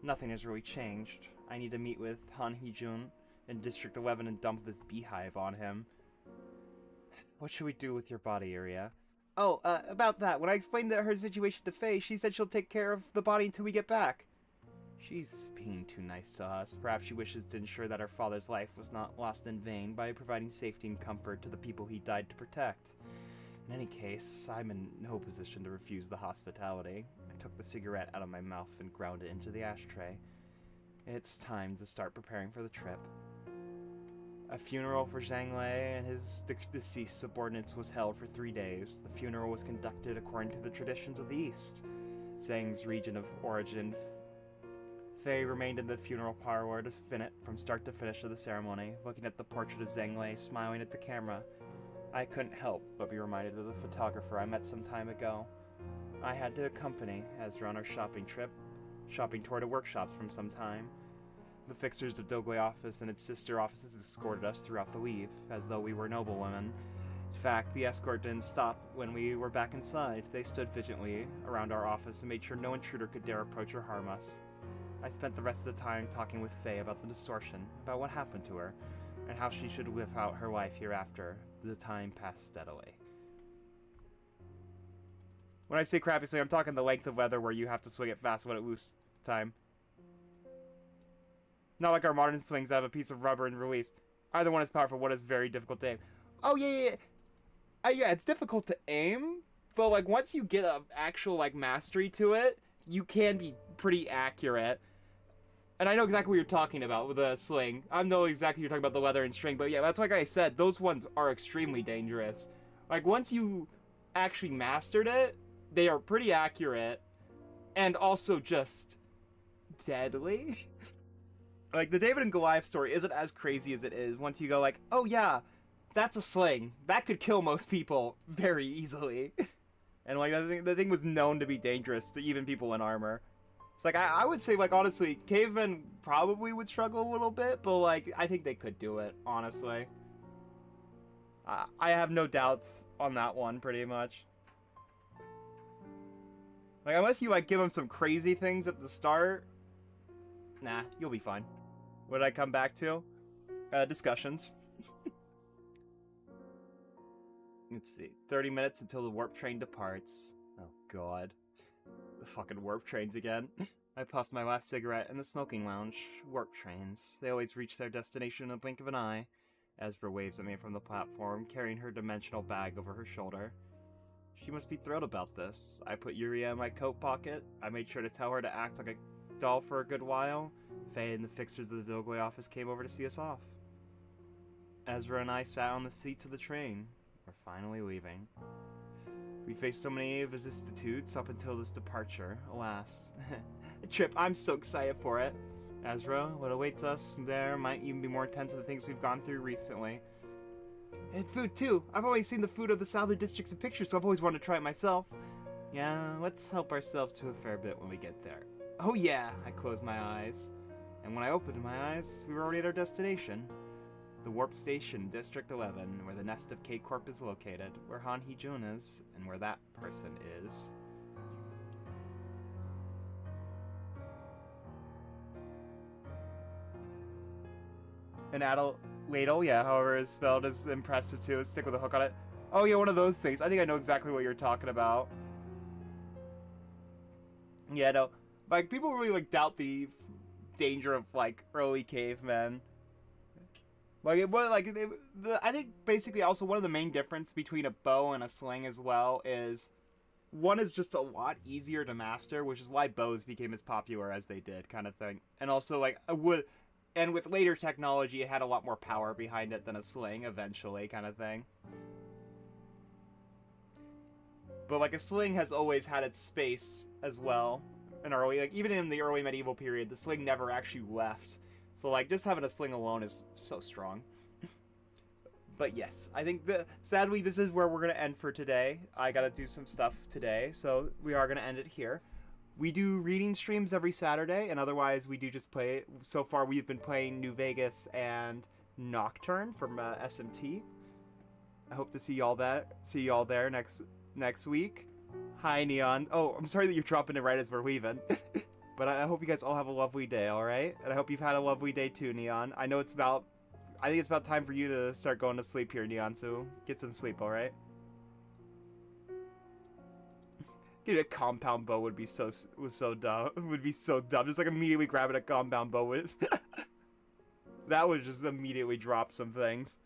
Nothing has really changed. I need to meet with Han Hee-jun in District 11 and dump this beehive on him. What should we do with your body, Yuria? Oh, about that. When I explained her situation to Faye, she said she'll take care of the body until we get back. She's being too nice to us. Perhaps she wishes to ensure that her father's life was not lost in vain by providing safety and comfort to the people he died to protect. In any case, I'm in no position to refuse the hospitality. I took the cigarette out of my mouth and ground it into the ashtray. It's time to start preparing for the trip. A funeral for Zhang Lei and his deceased subordinates was held for 3 days. The funeral was conducted according to the traditions of the East. Zhang's region of origin. Faye remained in the funeral parlor from start to finish of the ceremony, looking at the portrait of Zhang Lei, smiling at the camera. I couldn't help but be reminded of the photographer I met some time ago. I had to accompany Ezra on our shopping trip, shopping toward a workshop from some time. The fixers of Dogway office and its sister offices escorted us throughout the leave, as though we were noblewomen. In fact, the escort didn't stop when we were back inside. They stood vigilantly around our office and made sure no intruder could dare approach or harm us. I spent the rest of the time talking with Faye about the distortion, about what happened to her, and how she should live out her life hereafter. The time passed steadily. When I say crappy swing, I'm talking the length of leather where you have to swing it fast when it lose time. Not like our modern swings that have a piece of rubber and release. Either one is powerful, one is very difficult to aim. Oh, yeah. Yeah, it's difficult to aim, but, like, once you get a actual, like, mastery to it, you can be pretty accurate. And I know exactly what you're talking about with the sling. I know exactly you're talking about the leather and string, but yeah, that's like I said, those ones are extremely dangerous. Like, once you actually mastered it, they are pretty accurate, and also just deadly. Like, the David and Goliath story isn't as crazy as it is once you go like, oh yeah, that's a sling. That could kill most people very easily. And like, the thing was known to be dangerous to even people in armor. It's like, I would say, like, honestly, cavemen probably would struggle a little bit, but like, I think they could do it, honestly. I have no doubts on that one, pretty much. Like, unless you like give them some crazy things at the start, nah, you'll be fine. What did I come back to? Discussions. Let's see. 30 minutes until the warp train departs. Oh, God. The fucking warp trains again. I puffed my last cigarette in the smoking lounge. Warp trains. They always reach their destination in a blink of an eye. Ezra waves at me from the platform, carrying her dimensional bag over her shoulder. She must be thrilled about this. I put Yuria in my coat pocket. I made sure to tell her to act like a doll for a good while. Faye and the fixers of the Dogway office came over to see us off. Ezra and I sat on the seats of the train. We're finally leaving. We faced so many vicissitudes up until this departure, alas. A trip, I'm so excited for it. Ezra, what awaits us there might even be more intense than the things we've gone through recently. And food too. I've always seen the food of the southern districts in pictures, so I've always wanted to try it myself. Yeah, let's help ourselves to a fair bit when we get there. Oh yeah, I closed my eyes. And when I opened my eyes, we were already at our destination. The warp station, District 11, where the nest of K-Corp is located, where Han Hee-jun is, and where that person is. An adult ladle, yeah, however it's spelled, is impressive too. Stick with a hook on it. Oh yeah, one of those things. I think I know exactly what you're talking about. Yeah, no. Like, people really, like, doubt the danger of, like, early cavemen. Like, I think basically also one of the main difference between a bow and a sling as well is one is just a lot easier to master, which is why bows became as popular as they did, kind of thing. And also, like, and with later technology, it had a lot more power behind it than a sling, eventually, kind of thing. But, like, a sling has always had its space as well. Even in the early medieval period, the sling never actually left. So, like, just having a sling alone is so strong. But yes, I think sadly, this is where we're going to end for today. I got to do some stuff today, so we are going to end it here. We do reading streams every Saturday, and otherwise we do just play. So far, we've been playing New Vegas and Nocturne from SMT. I hope to see y'all there next week. Hi, Neon. Oh, I'm sorry that you're dropping it right as we're leaving. But I hope you guys all have a lovely day, alright? And I hope you've had a lovely day too, Neon. I think it's about time for you to start going to sleep here, Neon, so get some sleep, alright? Getting a compound bow would be so dumb. Would be so dumb. Just like immediately grabbing a compound bow with. That would just immediately drop some things.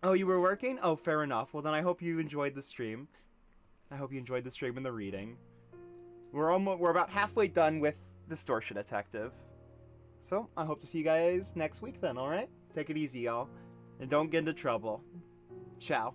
Oh, you were working? Oh, fair enough. Well, then I hope you enjoyed the stream. I hope you enjoyed the stream and the reading. We're about halfway done with Distortion Detective. So, I hope to see you guys next week then, alright? Take it easy, y'all. And don't get into trouble. Ciao.